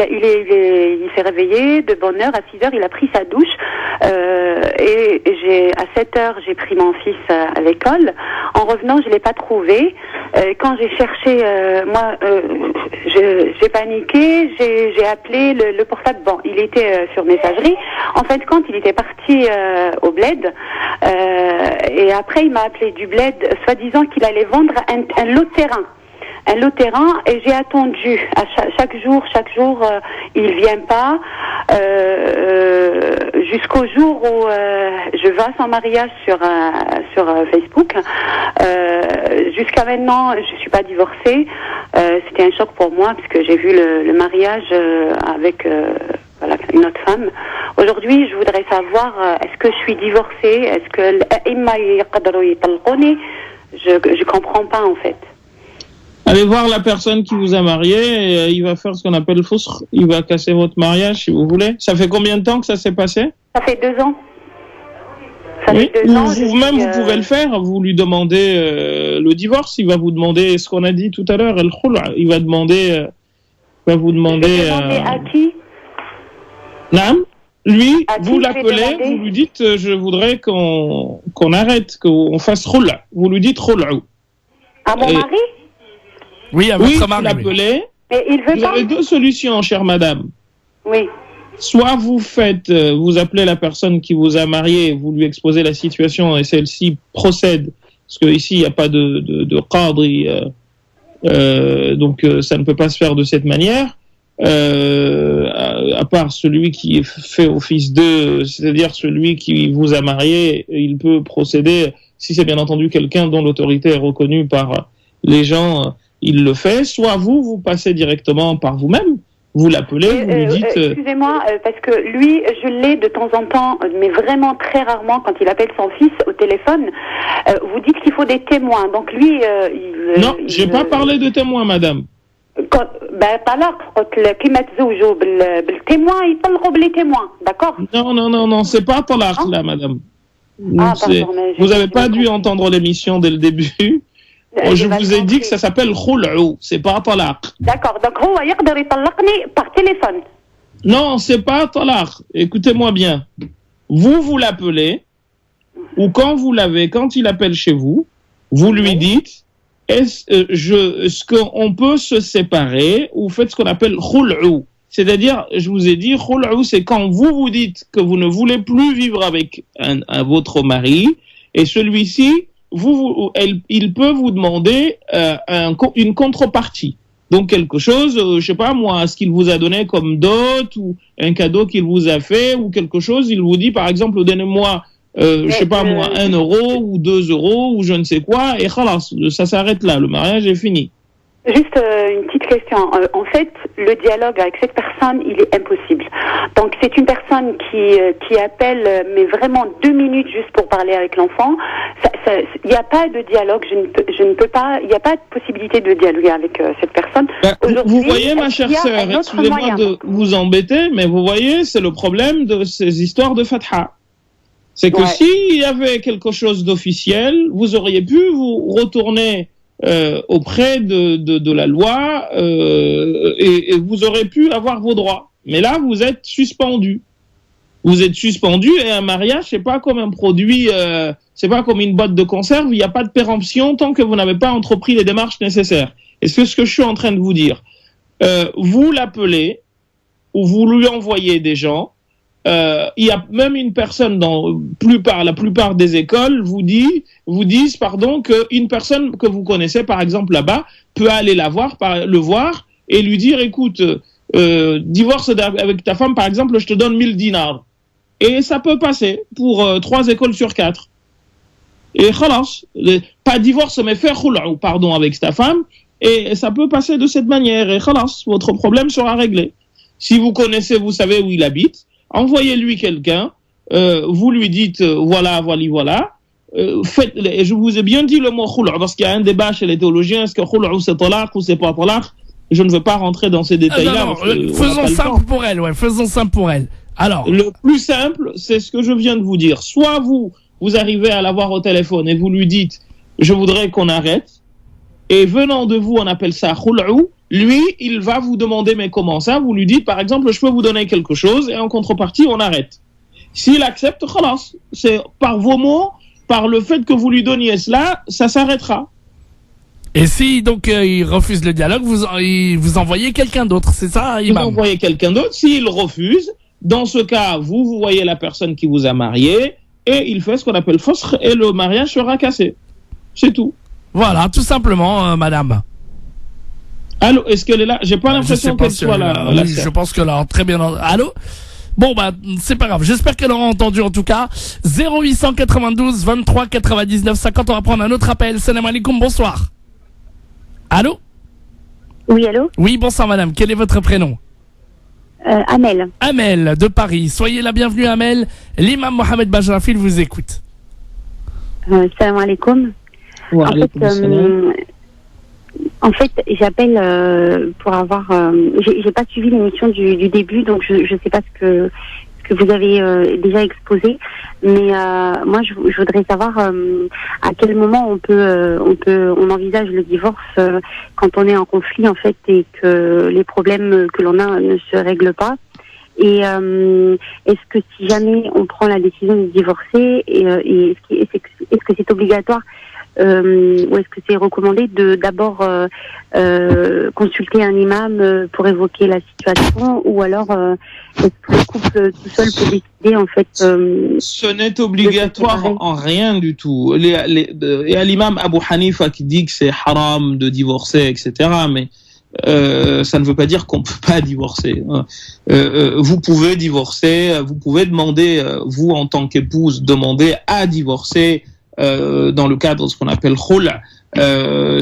s'est réveillé de bonne heure, à 6 heures, il a pris sa douche, et à 7 heures, j'ai pris mon fils à l'école. En revenant, je l'ai pas trouvé. Quand j'ai cherché, j'ai paniqué, j'ai appelé le portable. Bon, il était sur messagerie. En fait, quand il était parti au bled, et après il m'a appelé du bled, soi-disant qu'il allait vendre un lot de terrain. Un lot de terrain, et j'ai attendu à chaque jour, il vient pas, jusqu'au jour où je vais à son mariage sur Facebook. Jusqu'à maintenant, je suis pas divorcée. C'était un choc pour moi parce que j'ai vu le mariage avec une autre femme. Aujourd'hui, je voudrais savoir est-ce que je suis divorcée, est-ce que je comprends pas en fait. Allez voir la personne qui vous a marié et il va faire ce qu'on appelle le fousr. Il va casser votre mariage si vous voulez. Ça fait combien de temps que ça s'est passé? Ça fait 2 ans. Oui. Vous-même, vous pouvez le faire. Vous lui demandez le divorce. Il va vous demander ce qu'on a dit tout à l'heure. Il va demander. Vous demander à qui? Nam. Lui, vous l'appelez, vous lui dites je voudrais qu'on arrête, qu'on fasse roula. Vous lui dites roula. À mon mari? Oui, à votre mari. Vous l'appelez. Et il veut vous pas. avez 2 solutions, chère madame. Oui. Soit vous vous appelez la personne qui vous a marié, vous lui exposez la situation et celle-ci procède, parce que ici il n'y a pas de qadri, donc ça ne peut pas se faire de cette manière. À part celui qui fait office de, c'est-à-dire celui qui vous a marié, il peut procéder, si c'est bien entendu quelqu'un dont l'autorité est reconnue par les gens, il le fait. Soit vous passez directement par vous-même, vous l'appelez, vous lui dites... Excusez-moi, parce que lui, je l'ai de temps en temps, mais vraiment très rarement, quand il appelle son fils au téléphone, vous dites qu'il faut des témoins. Donc lui... non, j'ai pas parlé de témoins, madame. D'accord? Non, c'est pas talaq là, madame. Vous n'avez pas dû entendre l'émission dès le début. Je vous ai dit que ça s'appelle khul'u, c'est pas talaq. D'accord, donc هو يقدر يطلقني par téléphone. Non, c'est pas talaq. Écoutez-moi bien. Vous l'appelez, ou quand il appelle chez vous, vous lui dites, est-ce qu'on peut se séparer, ou faites ce qu'on appelle khul'u. C'est-à-dire, je vous ai dit, khul'u, c'est quand vous dites que vous ne voulez plus vivre avec votre mari, et celui-ci, il peut vous demander une contrepartie. Donc quelque chose, je sais pas moi, ce qu'il vous a donné comme dot, ou un cadeau qu'il vous a fait, ou quelque chose, il vous dit par exemple, donnez-moi, je sais pas moi, 1 euro, ou 2 euros, ou je ne sais quoi, et khalas, ça s'arrête là, le mariage est fini. Juste une petite question. En fait, le dialogue avec cette personne, il est impossible. Donc, c'est une personne qui appelle, mais vraiment 2 minutes juste pour parler avec l'enfant. Il n'y a pas de dialogue. Je ne peux pas. Il n'y a pas de possibilité de dialoguer avec cette personne. Vous voyez, ma chère sœur, excusez-moi de vous embêter, mais vous voyez, c'est le problème de ces histoires de Fatha. C'est que s'il y avait quelque chose d'officiel, vous auriez pu vous retourner auprès de la loi et vous aurez pu avoir vos droits. Mais là, vous êtes suspendu. Vous êtes suspendu et un mariage, c'est pas comme un produit, c'est pas comme une boîte de conserve. Il n'y a pas de péremption tant que vous n'avez pas entrepris les démarches nécessaires. Et c'est ce que je suis en train de vous dire. Vous l'appelez ou vous lui envoyez des gens. Il y a même une personne dans la plupart des écoles vous disent qu'une personne que vous connaissez par exemple là-bas peut aller le voir et lui dire écoute, divorce avec ta femme par exemple, je te donne 1000 dinars. Et ça peut passer pour 3 écoles sur 4. Et khalas, pas divorce mais faire khul'u, pardon, avec ta femme, et ça peut passer de cette manière et khalas, votre problème sera réglé. Si vous connaissez, vous savez où il habite, envoyez-lui quelqu'un, vous lui dites voilà. Je vous ai bien dit le mot khul'u parce qu'il y a un débat chez les théologiens, est-ce que khul'u c'est talaq ou c'est pas talaq? Je ne veux pas rentrer dans ces détails-là. Faisons simple pour elle, faisons simple pour elle. Alors, le plus simple, c'est ce que je viens de vous dire. Soit vous arrivez à l'avoir au téléphone et vous lui dites je voudrais qu'on arrête, et venant de vous, on appelle ça khul'u. Lui, il va vous demander mais comment ça? Vous lui dites par exemple je peux vous donner quelque chose et en contrepartie on arrête. S'il accepte, khalas, c'est par vos mots, par le fait que vous lui donniez cela, ça s'arrêtera. Et si donc il refuse le dialogue, vous envoyez quelqu'un d'autre, c'est ça, imam? Vous envoyez quelqu'un d'autre. S'il refuse, dans ce cas, vous voyez la personne qui vous a marié et il fait ce qu'on appelle fasakh et le mariage sera cassé. C'est tout. Voilà, tout simplement, madame. Allô, est-ce qu'elle est là? J'ai pas l'impression qu'elle soit là. Oui, je pense qu'elle a très bien. Allô? Bon, c'est pas grave. J'espère qu'elle aura entendu en tout cas. 0892 23 99 50. On va prendre un autre appel. Salam alaikum, bonsoir. Allô? Oui, allô? Oui, bonsoir madame. Quel est votre prénom? Amel. Amel, de Paris. Soyez la bienvenue, Amel. L'imam Mohamed Bajrafil vous écoute. Salam alaikum. En fait, j'appelle pour avoir. J'ai pas suivi l'émission du début, donc je sais pas ce que vous avez déjà exposé. Mais moi, je voudrais savoir à quel moment on envisage le divorce quand on est en conflit en fait et que les problèmes que l'on a ne se règlent pas. Et est-ce que si jamais on prend la décision de divorcer, est-ce que c'est obligatoire? Ou est-ce que c'est recommandé de d'abord consulter un imam pour évoquer la situation, ou alors est-ce que le couple tout seul peut décider en fait Ce n'est obligatoire en rien du tout. Il y a l'imam Abu Hanifa qui dit que c'est haram de divorcer, etc. Mais ça ne veut pas dire qu'on peut pas divorcer. Vous pouvez divorcer, vous pouvez demander, vous en tant qu'épouse, demander à divorcer dans le cadre de ce qu'on appelle khul'.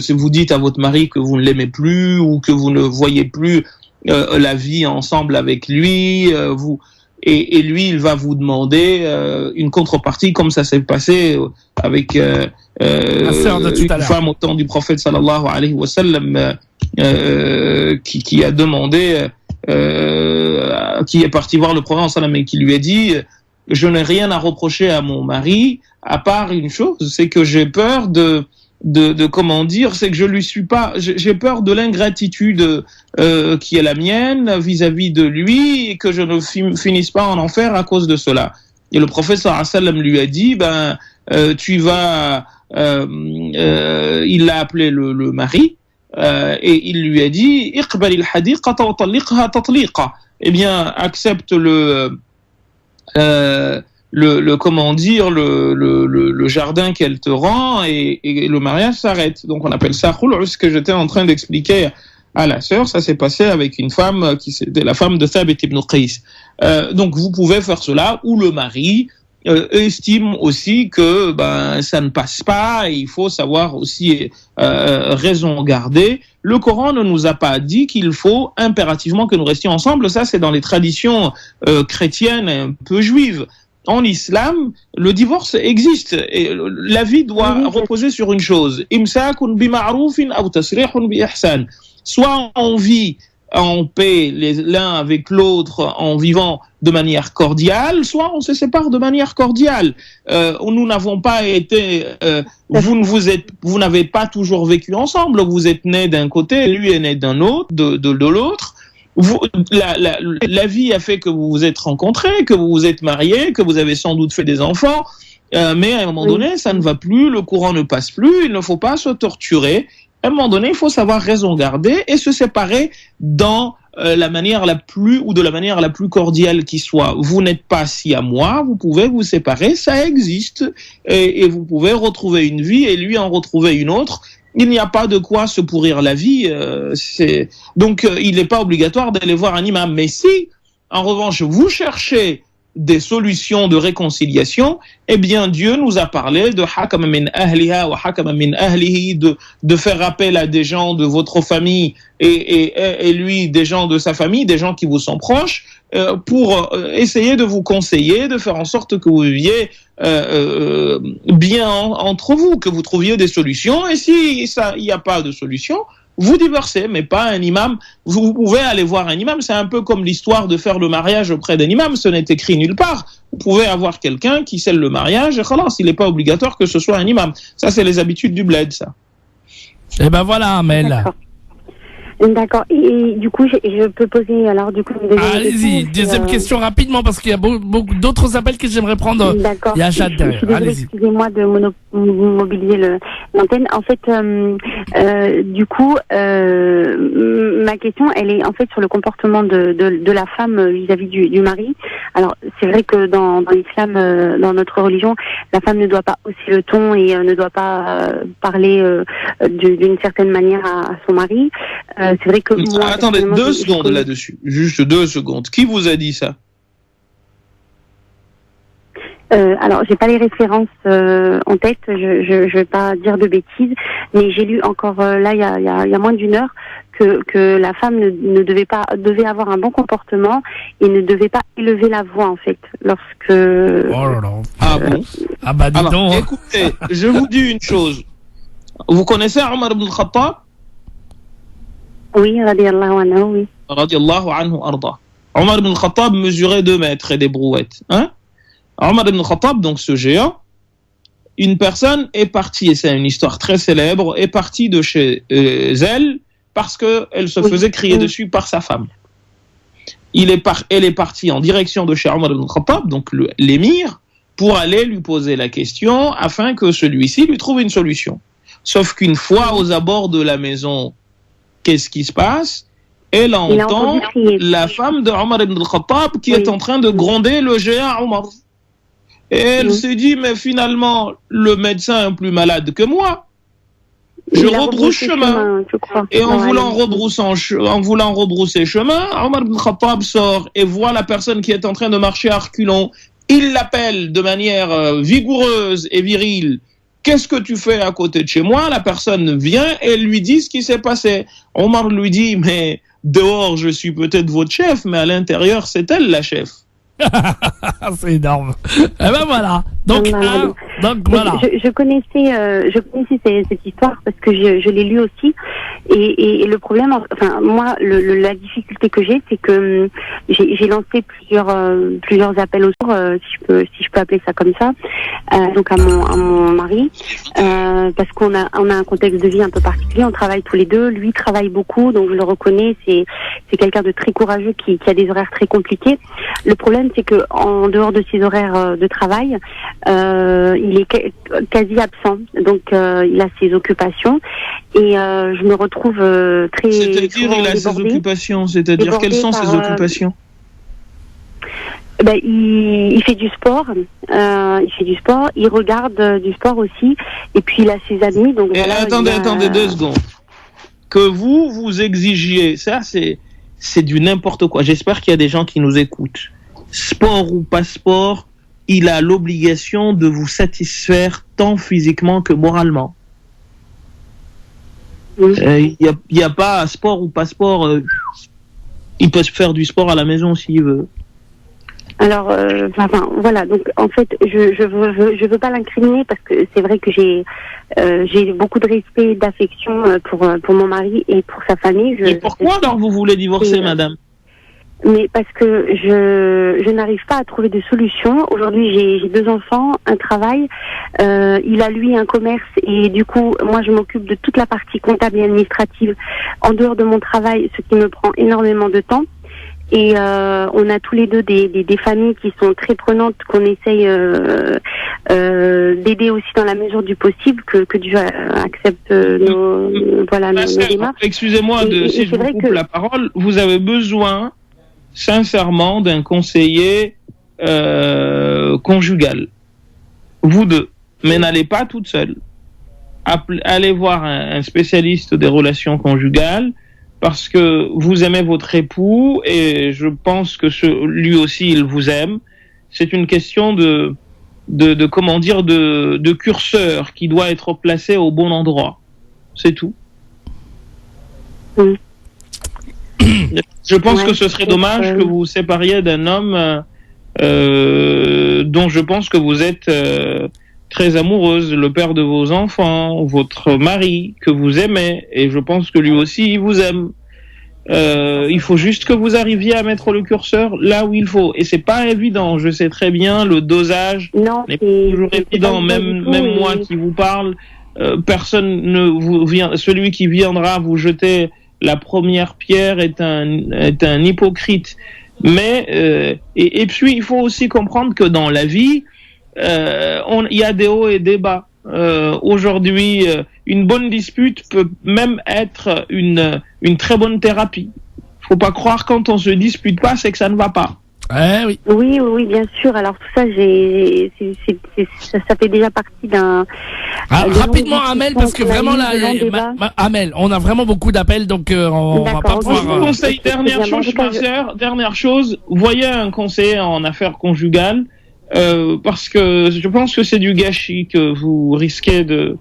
Si vous dites à votre mari que vous ne l'aimez plus ou que vous ne voyez plus la vie ensemble avec lui, et lui il va vous demander une contrepartie, comme ça s'est passé avec une femme au temps du prophète sallallahu alayhi wa sallam qui a demandé, qui est parti voir le prophète sallam et qui lui a dit je n'ai rien à reprocher à mon mari à part une chose, c'est que j'ai peur de comment dire, c'est que je lui suis pas, j'ai peur de l'ingratitude qui est la mienne vis-à-vis de lui et que je ne finisse pas en enfer à cause de cela. Et le prophète sallallahu alayhi wa sallam lui a dit, tu vas, il l'a appelé le mari, et il lui a dit, iqbalil hadiqata wa talliqha tatliqa. Eh bien, accepte comment dire, le jardin qu'elle te rend et le mariage s'arrête. Donc on appelle ça khul'u, ce que j'étais en train d'expliquer à la sœur. Ça s'est passé avec une femme qui c'était la femme de Thabit ibn Qais. Donc vous pouvez faire cela, ou le mari estime aussi que ça ne passe pas et il faut savoir aussi raison garder. Le Coran ne nous a pas dit qu'il faut impérativement que nous restions ensemble. Ça, c'est dans les traditions chrétiennes un peu juives. En islam, le divorce existe et la vie doit reposer sur une chose. Imsakun bima'rufin aw tasrihun bi ihsan. Soit on vit en paix l'un avec l'autre en vivant de manière cordiale, soit on se sépare de manière cordiale. Nous n'avons pas été, vous n'avez pas toujours vécu ensemble. Vous êtes nés d'un côté, lui est né d'un autre, de l'autre. La vie a fait que vous vous êtes rencontrés, que vous vous êtes mariés, que vous avez sans doute fait des enfants, mais à un moment donné, ça ne va plus, le courant ne passe plus, il ne faut pas se torturer. À un moment donné, il faut savoir raison garder et se séparer dans la manière la plus cordiale qui soit. Vous n'êtes pas si à moi, vous pouvez vous séparer, ça existe, et vous pouvez retrouver une vie et lui en retrouver une autre. Il n'y a pas de quoi se pourrir la vie. Donc, il n'est pas obligatoire d'aller voir un imam. Mais si, en revanche, vous cherchez des solutions de réconciliation, eh bien, Dieu nous a parlé de hakama min ahliha wa hakama min ahlihi, de faire appel à des gens de votre famille et lui, des gens de sa famille, des gens qui vous sont proches, pour essayer de vous conseiller, de faire en sorte que vous viviez bien entre vous, que vous trouviez des solutions. Et si il n'y a pas de solution, vous divorcez, mais pas un imam. Vous pouvez aller voir un imam. C'est un peu comme l'histoire de faire le mariage auprès d'un imam. Ce n'est écrit nulle part. Vous pouvez avoir quelqu'un qui scelle le mariage. Et khalas, il n'est pas obligatoire que ce soit un imam. Ça, c'est les habitudes du bled, ça. Eh ben voilà, Amel. D'accord. Et du coup, je peux poser alors du coup une deuxième question. Deuxième question rapidement parce qu'il y a beaucoup d'autres appels que j'aimerais prendre. D'accord. Il y a Jade derrière. Allez-y. Excusez-moi de mobiliser l'antenne. En fait, du coup, ma question, elle est en fait sur le comportement de la femme vis-à-vis du mari. Alors, c'est vrai que dans l'islam, dans notre religion, la femme ne doit pas hausser le ton et ne doit pas parler d'une certaine manière à son mari. C'est vrai que moi, attendez 2 secondes là-dessus, juste 2 secondes. Qui vous a dit ça? Alors, j'ai pas les références en tête. Je vais pas dire de bêtises, mais j'ai lu encore là il y a moins d'une heure que la femme devait avoir un bon comportement et ne devait pas élever la voix en fait lorsque. Oh là là. Ah bon? Ah bah dis donc. Alors, écoutez, je vous dis une chose. Vous connaissez Omar ibn al-Khattab? Oui, radiallahu anhu, oui. Radiallahu anhu arda. Omar ibn al-Khattab mesurait 2 mètres et des brouettes. Hein? Omar ibn al-Khattab, donc ce géant, une personne est partie, et c'est une histoire très célèbre, est partie de chez elle parce qu'elle se faisait crier dessus par sa femme. Elle est partie en direction de chez Omar ibn al-Khattab, donc l'émir, pour aller lui poser la question afin que celui-ci lui trouve une solution. Sauf qu'une fois aux abords de la maison, qu'est-ce qui se passe? Elle entend la femme de Omar ibn al-Khattab qui est en train de gronder le géant Omar. Et elle s'est dit, mais finalement, le médecin est plus malade que moi. Je rebrousse chemin. Et en voulant rebrousser chemin, Omar ibn al-Khattab sort et voit la personne qui est en train de marcher à reculons. Il l'appelle de manière vigoureuse et virile. Qu'est-ce que tu fais à côté de chez moi? La personne vient et lui dit ce qui s'est passé. Omar lui dit, mais dehors, je suis peut-être votre chef, mais à l'intérieur, c'est elle la chef. C'est énorme. Eh ben voilà. Donc, Donc voilà. Je connaissais cette histoire parce que je l'ai lu aussi. Et le problème, enfin moi, la difficulté que j'ai, c'est que j'ai lancé plusieurs appels au secours, si je peux appeler ça comme ça, donc à mon mari, parce qu'on a un contexte de vie un peu particulier. On travaille tous les deux. Lui travaille beaucoup, donc je le reconnais. C'est quelqu'un de très courageux qui a des horaires très compliqués. Le problème, c'est que en dehors de ses horaires de travail, il est quasi absent. Donc il a ses occupations et je me retrouve très. C'est-à-dire, il a ses occupations. C'est-à-dire, quelles sont ses occupations? Il fait du sport. Il regarde du sport aussi. Et puis il a ses amis. Donc et voilà, attendez 2 secondes. Que vous exigiez, ça c'est du n'importe quoi. J'espère qu'il y a des gens qui nous écoutent. Sport ou pas sport, il a l'obligation de vous satisfaire tant physiquement que moralement. Il y a pas sport ou pas sport. Il peut se faire du sport à la maison s'il veut. Alors, voilà. Donc, en fait, je veux pas l'incriminer parce que c'est vrai que j'ai beaucoup de respect, d'affection pour mon mari et pour sa famille. Et pourquoi alors vous voulez divorcer, madame? Mais parce que je n'arrive pas à trouver de solution. Aujourd'hui, j'ai 2 enfants, un travail. Il a lui un commerce et du coup, moi, je m'occupe de toute la partie comptable et administrative en dehors de mon travail, ce qui me prend énormément de temps. Et on a tous les deux des familles qui sont très prenantes, qu'on essaye d'aider aussi dans la mesure du possible, que Dieu accepte nos démarches. Excusez-moi si je vous coupe la parole. Vous avez besoin sincèrement d'un conseiller conjugal. Vous deux. Mais n'allez pas toute seule. Allez voir un spécialiste des relations conjugales, parce que vous aimez votre époux et je pense que lui aussi il vous aime. C'est une question de curseur qui doit être placé au bon endroit. C'est tout. Oui. Je pense que ce serait dommage que vous vous sépariez d'un homme dont je pense que vous êtes très amoureuse, le père de vos enfants, votre mari, que vous aimez, et je pense que lui aussi il vous aime. Il faut juste que vous arriviez à mettre le curseur là où il faut, et c'est pas évident. Je sais très bien, le dosage n'est pas toujours évident. Même moi qui vous parle, personne ne vous vient. Celui qui viendra vous jeter la première pierre est un hypocrite. Mais et puis il faut aussi comprendre que dans la vie, il y a des hauts et des bas. Aujourd'hui, une bonne dispute peut même être une très bonne thérapie. Faut pas croire quand on se dispute pas, c'est que ça ne va pas. Oui. Oui, bien sûr. Alors tout ça, ça fait déjà partie d'un. Rapidement, Amel, parce que vraiment là, Amel, on a vraiment beaucoup d'appels, donc on va pas pouvoir. Je vous conseille dernière chose, voyez un conseiller en affaires conjugales. Parce que je pense que c'est du gâchis, que vous risquez de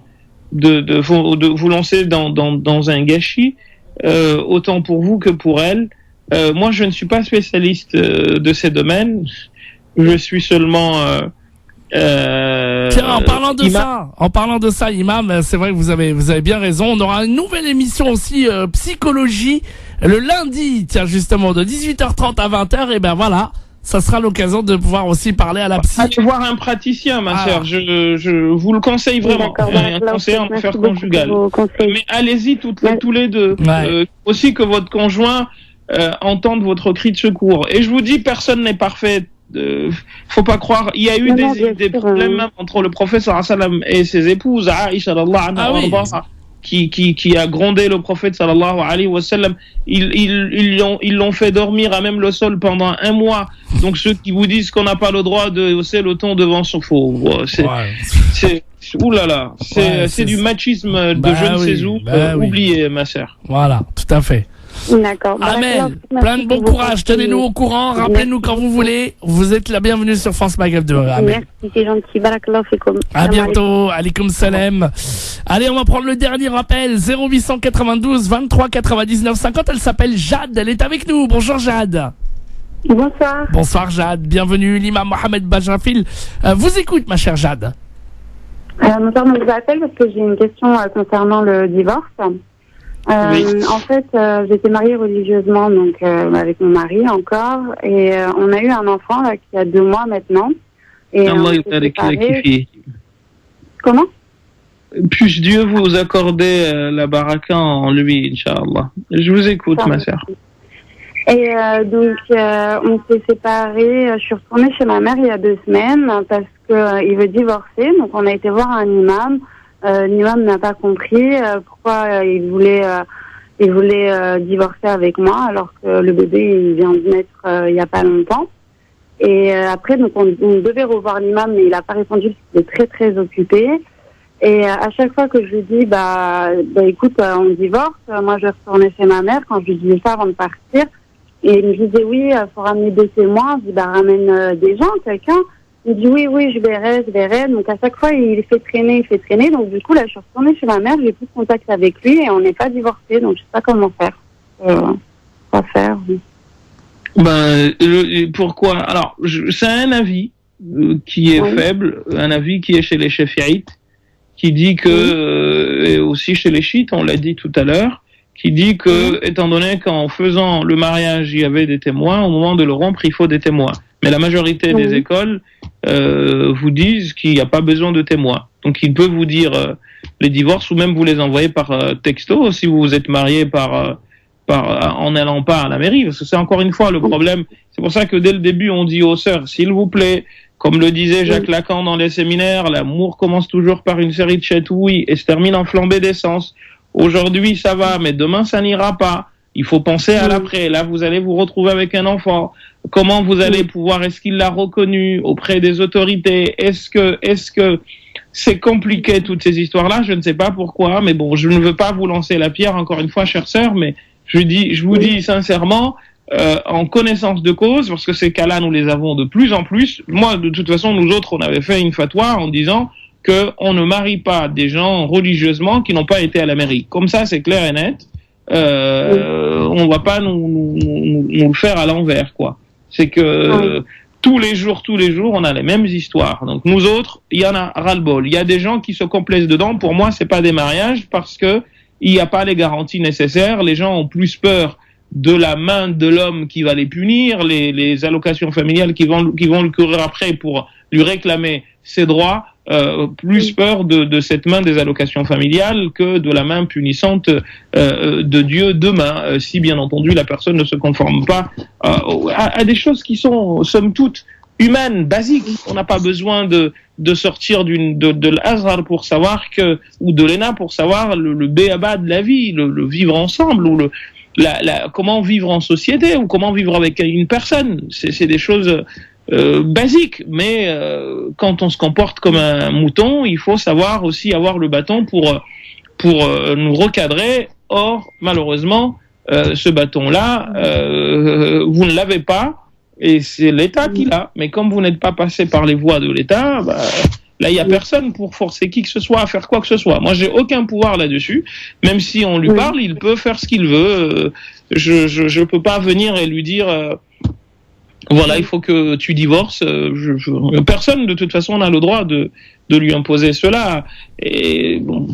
vous lancer dans un gâchis, autant pour vous que pour elle. Moi, je ne suis pas spécialiste de ces domaines. Je suis seulement. Tiens, en parlant de ça, Imam, c'est vrai que vous avez bien raison. On aura une nouvelle émission aussi psychologie le lundi, tiens justement de 18h30 à 20h. Et ben voilà. Ça sera l'occasion de pouvoir aussi parler à la psy. Allez voir un praticien, ma sœur. Je vous le conseille vraiment. Un conseiller en affaires conjugales. Mais allez-y tous les deux. Ouais. Aussi que votre conjoint entende votre cri de secours. Et je vous dis, personne n'est parfait. Faut pas croire. Il y a eu des problèmes même entre le prophète sallallahu alayhi wa sallam et ses épouses. Aïcha qui a grondé le prophète sallallahu alayhi wa sallam. Ils l'ont fait dormir à même le sol pendant 1 mois. Donc ceux qui vous disent qu'on n'a pas le droit de hausser le ton devant son faux, c'est oulala, c'est du machisme de je ne sais où. Oubliez, ma sœur. Voilà, tout à fait. D'accord. Amen. Plein de bon courage. Tenez-nous au courant. Rappelez-nous quand vous voulez. Vous êtes la bienvenue sur France Maghreb 2. Merci, c'est gentil. Barakallahu fikoum. À bientôt. Alaikum salam. Allez, on va prendre le dernier rappel. 0892 23 99 50. Elle s'appelle Jade. Elle est avec nous. Bonjour Jade. Bonsoir. Bonsoir Jade. Bienvenue. L'imam Mohamed Bajrafil vous écoute, ma chère Jade. Mon père me vous appelle parce que j'ai une question concernant le divorce. En fait, j'étais mariée religieusement, donc avec mon mari encore, et on a eu un enfant là qui a 2 mois maintenant. Et on s'est séparés. Comment? Puisse Dieu vous accorder la baraka en lui, Inch'Allah. Je vous écoute, ma sœur. Et donc, on s'est séparés. Je suis retournée chez ma mère il y a 2 semaines parce qu'il veut divorcer. Donc, on a été voir un imam. L'imam n'a pas compris pourquoi il voulait divorcer avec moi alors que le bébé il vient de naître il n'y a pas longtemps. Et après, donc on devait revoir l'imam, mais il n'a pas répondu parce qu'il est très très occupé. Et à chaque fois que je lui dis, écoute, on divorce, moi je retournais chez ma mère quand je lui disais ça avant de partir. Et il me disait, oui, il faut ramener 2 témoins. Je dis, ramène des gens, quelqu'un. Il dit, oui, je verrai. Donc à chaque fois, il fait traîner. Donc du coup, là, je suis retournée chez ma mère, j'ai plus de contact avec lui et on n'est pas divorcés. Donc je sais pas comment faire. Quoi faire. Pourquoi? Alors, c'est un avis qui est faible, un avis qui est chez les Shafi'ites, qui dit que, et aussi chez les chiites, on l'a dit tout à l'heure, qui dit que, étant donné qu'en faisant le mariage, il y avait des témoins, au moment de le rompre, il faut des témoins. Mais la majorité des écoles vous disent qu'il n'y a pas besoin de témoins. Donc, ils peuvent vous dire les divorces ou même vous les envoyer par texto si vous vous êtes marié en n'allant pas à la mairie. Parce que c'est encore une fois le problème. C'est pour ça que dès le début, on dit aux sœurs, s'il vous plaît, comme le disait Jacques Lacan dans les séminaires, l'amour commence toujours par une série de chatouilles et se termine en flambée d'essence. Aujourd'hui, ça va, mais demain, ça n'ira pas. Il faut penser à l'après. Là, vous allez vous retrouver avec un enfant. Comment vous allez pouvoir, est-ce qu'il l'a reconnu auprès des autorités? Est-ce que c'est compliqué, toutes ces histoires-là? Je ne sais pas pourquoi, mais bon, je ne veux pas vous lancer la pierre, encore une fois, chère sœur, mais je vous dis sincèrement, en connaissance de cause, parce que ces cas-là, nous les avons de plus en plus. Moi, de toute façon, nous autres, on avait fait une fatwa en disant qu'on ne marie pas des gens religieusement qui n'ont pas été à la mairie. Comme ça, c'est clair et net. On va pas nous le faire à l'envers, quoi. C'est que tous les jours, on a les mêmes histoires. Donc nous autres, il y en a ras-le-bol. Il y a des gens qui se complaisent dedans. Pour moi, c'est pas des mariages parce que il n'y a pas les garanties nécessaires. Les gens ont plus peur de la main de l'homme qui va les punir, les allocations familiales qui vont le courir après pour lui réclamer ses droits. Plus peur de cette main des allocations familiales que de la main punissante de Dieu demain, si bien entendu la personne ne se conforme pas à des choses qui sont somme toute humaines, basiques. On n'a pas besoin de sortir de l'Azhar pour savoir ou de l'ENA pour savoir le béaba de la vie, le vivre ensemble ou comment vivre en société ou comment vivre avec une personne. C'est des choses basique, mais quand on se comporte comme un mouton, il faut savoir aussi avoir le bâton pour nous recadrer. Or, malheureusement, ce bâton-là, vous ne l'avez pas, et c'est l'État qui l'a. Mais comme vous n'êtes pas passé par les voies de l'État, là, il n'y a personne pour forcer qui que ce soit à faire quoi que ce soit. Moi, j'ai aucun pouvoir là-dessus. Même si on lui parle, il peut faire ce qu'il veut. Je peux pas venir et lui dire... voilà, il faut que tu divorces. Personne, de toute façon, n'a le droit de lui imposer cela. Et bon,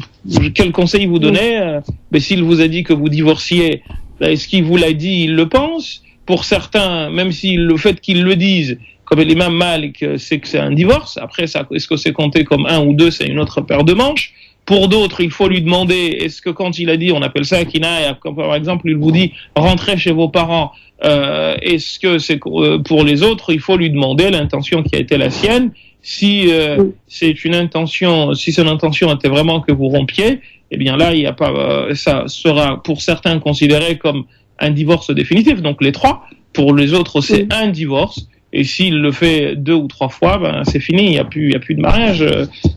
quel conseil vous donnez? Mais s'il vous a dit que vous divorciez, est-ce qu'il vous l'a dit? Il le pense. Pour certains, même si le fait qu'ils le disent, comme l'imam Malik, c'est que c'est un divorce. Après, ça, est-ce que c'est compté comme 1 ou 2, c'est une autre paire de manches. Pour d'autres, il faut lui demander, est-ce que quand il a dit, on appelle ça kinaya, comme par exemple, il vous dit, rentrez chez vos parents, est-ce que c'est pour les autres, il faut lui demander l'intention qui a été la sienne. Si c'est une intention, si son intention était vraiment que vous rompiez, eh bien là, il y a pas, ça sera pour certains considéré comme un divorce définitif. Donc les 3, pour les autres, c'est un divorce. Et s'il le fait 2 ou 3 fois, c'est fini, il y a plus de mariage.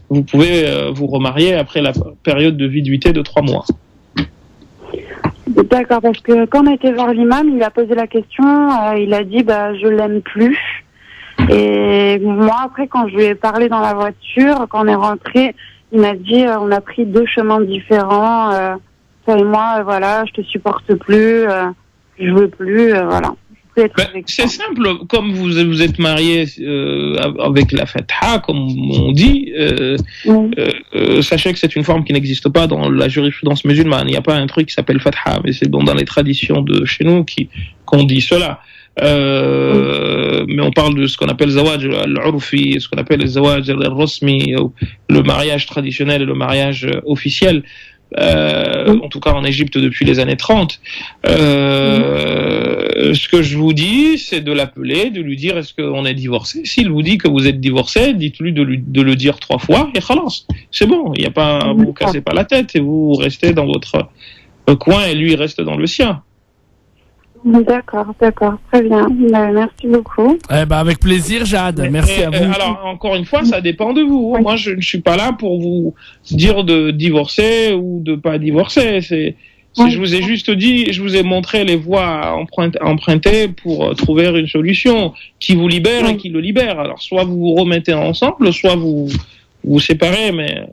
Vous pouvez vous remarier après la période de viduité de 3 mois. D'accord, parce que quand on a été voir l'imam, il a posé la question, il a dit je l'aime plus. Et moi après, quand je lui ai parlé dans la voiture, quand on est rentré, il m'a dit on a pris 2 chemins différents. Toi et moi, voilà, je te supporte plus, je veux plus, voilà. plus être Ben, avec c'est moi. simple, comme vous êtes marié avec la fatha, comme on dit, sachez que c'est une forme qui n'existe pas dans la jurisprudence musulmane. Il n'y a pas un truc qui s'appelle fatha, mais c'est dans les traditions de chez nous qu'on dit cela. Mais on parle de ce qu'on appelle zawaj al-urfi, ce qu'on appelle le zawaj al-rasmi, le mariage traditionnel et le mariage officiel. En tout cas en Égypte depuis les années 30. Ce que je vous dis, c'est de l'appeler, de lui dire est-ce qu'on est divorcé. S'il vous dit que vous êtes divorcé, dites-lui de le dire 3 fois et khalas. C'est bon, il y a pas, vous cassez pas la tête et vous restez dans votre coin et lui il reste dans le sien. D'accord, très bien. Merci beaucoup. Eh ben, avec plaisir, Jade. Merci à vous. Alors, encore une fois, ça dépend de vous. Oui. Moi, je ne suis pas là pour vous dire de divorcer ou de pas divorcer. Je vous ai juste dit, je vous ai montré les voies empruntées pour trouver une solution qui vous libère et qui le libère. Alors, soit vous vous remettez ensemble, soit vous vous séparez, mais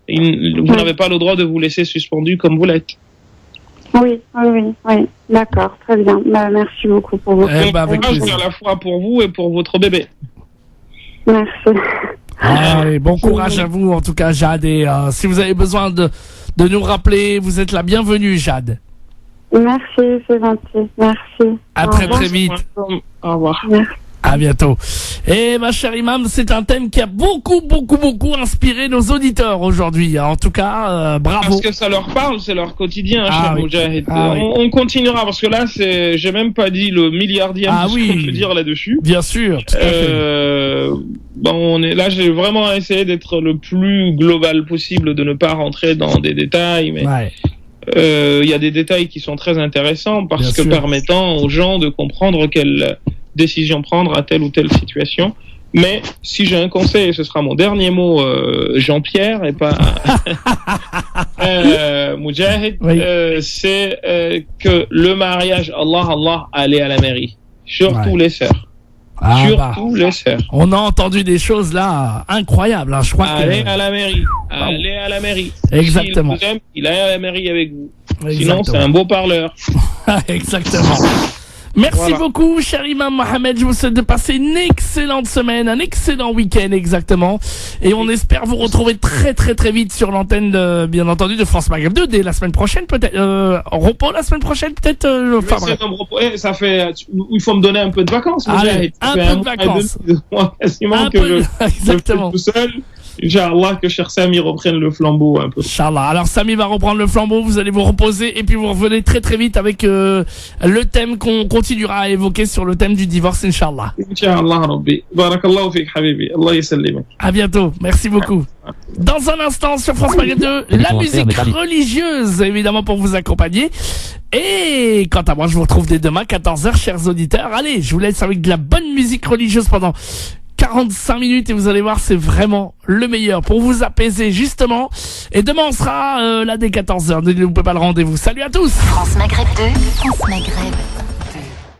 vous n'avez pas le droit de vous laisser suspendu comme vous l'êtes. Oui. D'accord, très bien. Merci beaucoup pour vos à la fois pour vous et pour votre bébé. Merci. Allez, bon courage à vous, en tout cas, Jade. Et si vous avez besoin de nous rappeler, vous êtes la bienvenue, Jade. Merci, c'est gentil. Merci. À très vite. Au revoir. Merci. À bientôt. Et ma chère Imam, c'est un thème qui a beaucoup inspiré nos auditeurs aujourd'hui. En tout cas, bravo. Parce que ça leur parle, c'est leur quotidien, cher Moudjahid. Oui. On continuera parce que là, j'ai même pas dit le milliardième de ce qu'on peut dire là-dessus. Bien sûr. Tout à fait. Là, j'ai vraiment essayé d'être le plus global possible, de ne pas rentrer dans des détails, mais. Y a des détails qui sont très intéressants parce que permettant aux gens de comprendre quelle décision prendre à telle ou telle situation. Mais si j'ai un conseil, et ce sera mon dernier mot, Jean-Pierre, et pas Moudjahid, c'est que le mariage, Allah, allez à la mairie. Surtout les sœurs. Surtout les sœurs. On a entendu des choses là incroyables. Je crois allez à la mairie. Allez à la mairie. Exactement. S'il vous aime, il est à la mairie avec vous. Sinon, c'est un beau parleur. Exactement. Merci beaucoup, cher Imam Mohamed. Je vous souhaite de passer une excellente semaine, un excellent week-end exactement. Et on espère vous retrouver très vite sur l'antenne, bien entendu, de France Maghreb 2 dès la semaine prochaine, peut-être. Repos la semaine prochaine, peut-être. Ça fait. Il faut me donner un peu de vacances. Allez, un peu de vacances. Exactement. Tout seul. Inch'Allah, que cher Samy reprenne le flambeau un peu. Inch'Allah. Alors Samy va reprendre le flambeau, vous allez vous reposer et puis vous revenez très vite avec le thème qu'on continuera à évoquer sur le thème du divorce, Inch'Allah. Inch'Allah Rabbi. Barakallahu fik habibi. Allah yasallimak. À bientôt. Merci beaucoup. Dans un instant sur France Maghreb 2, la musique religieuse évidemment pour vous accompagner. Et quant à moi, je vous retrouve dès demain 14h, chers auditeurs. Allez, je vous laisse avec de la bonne musique religieuse pendant 45 minutes et vous allez voir, c'est vraiment le meilleur pour vous apaiser justement. Et demain on sera là dès 14h, ne loupez pas le rendez-vous. Salut à tous. France Maghreb 2, France Maghreb.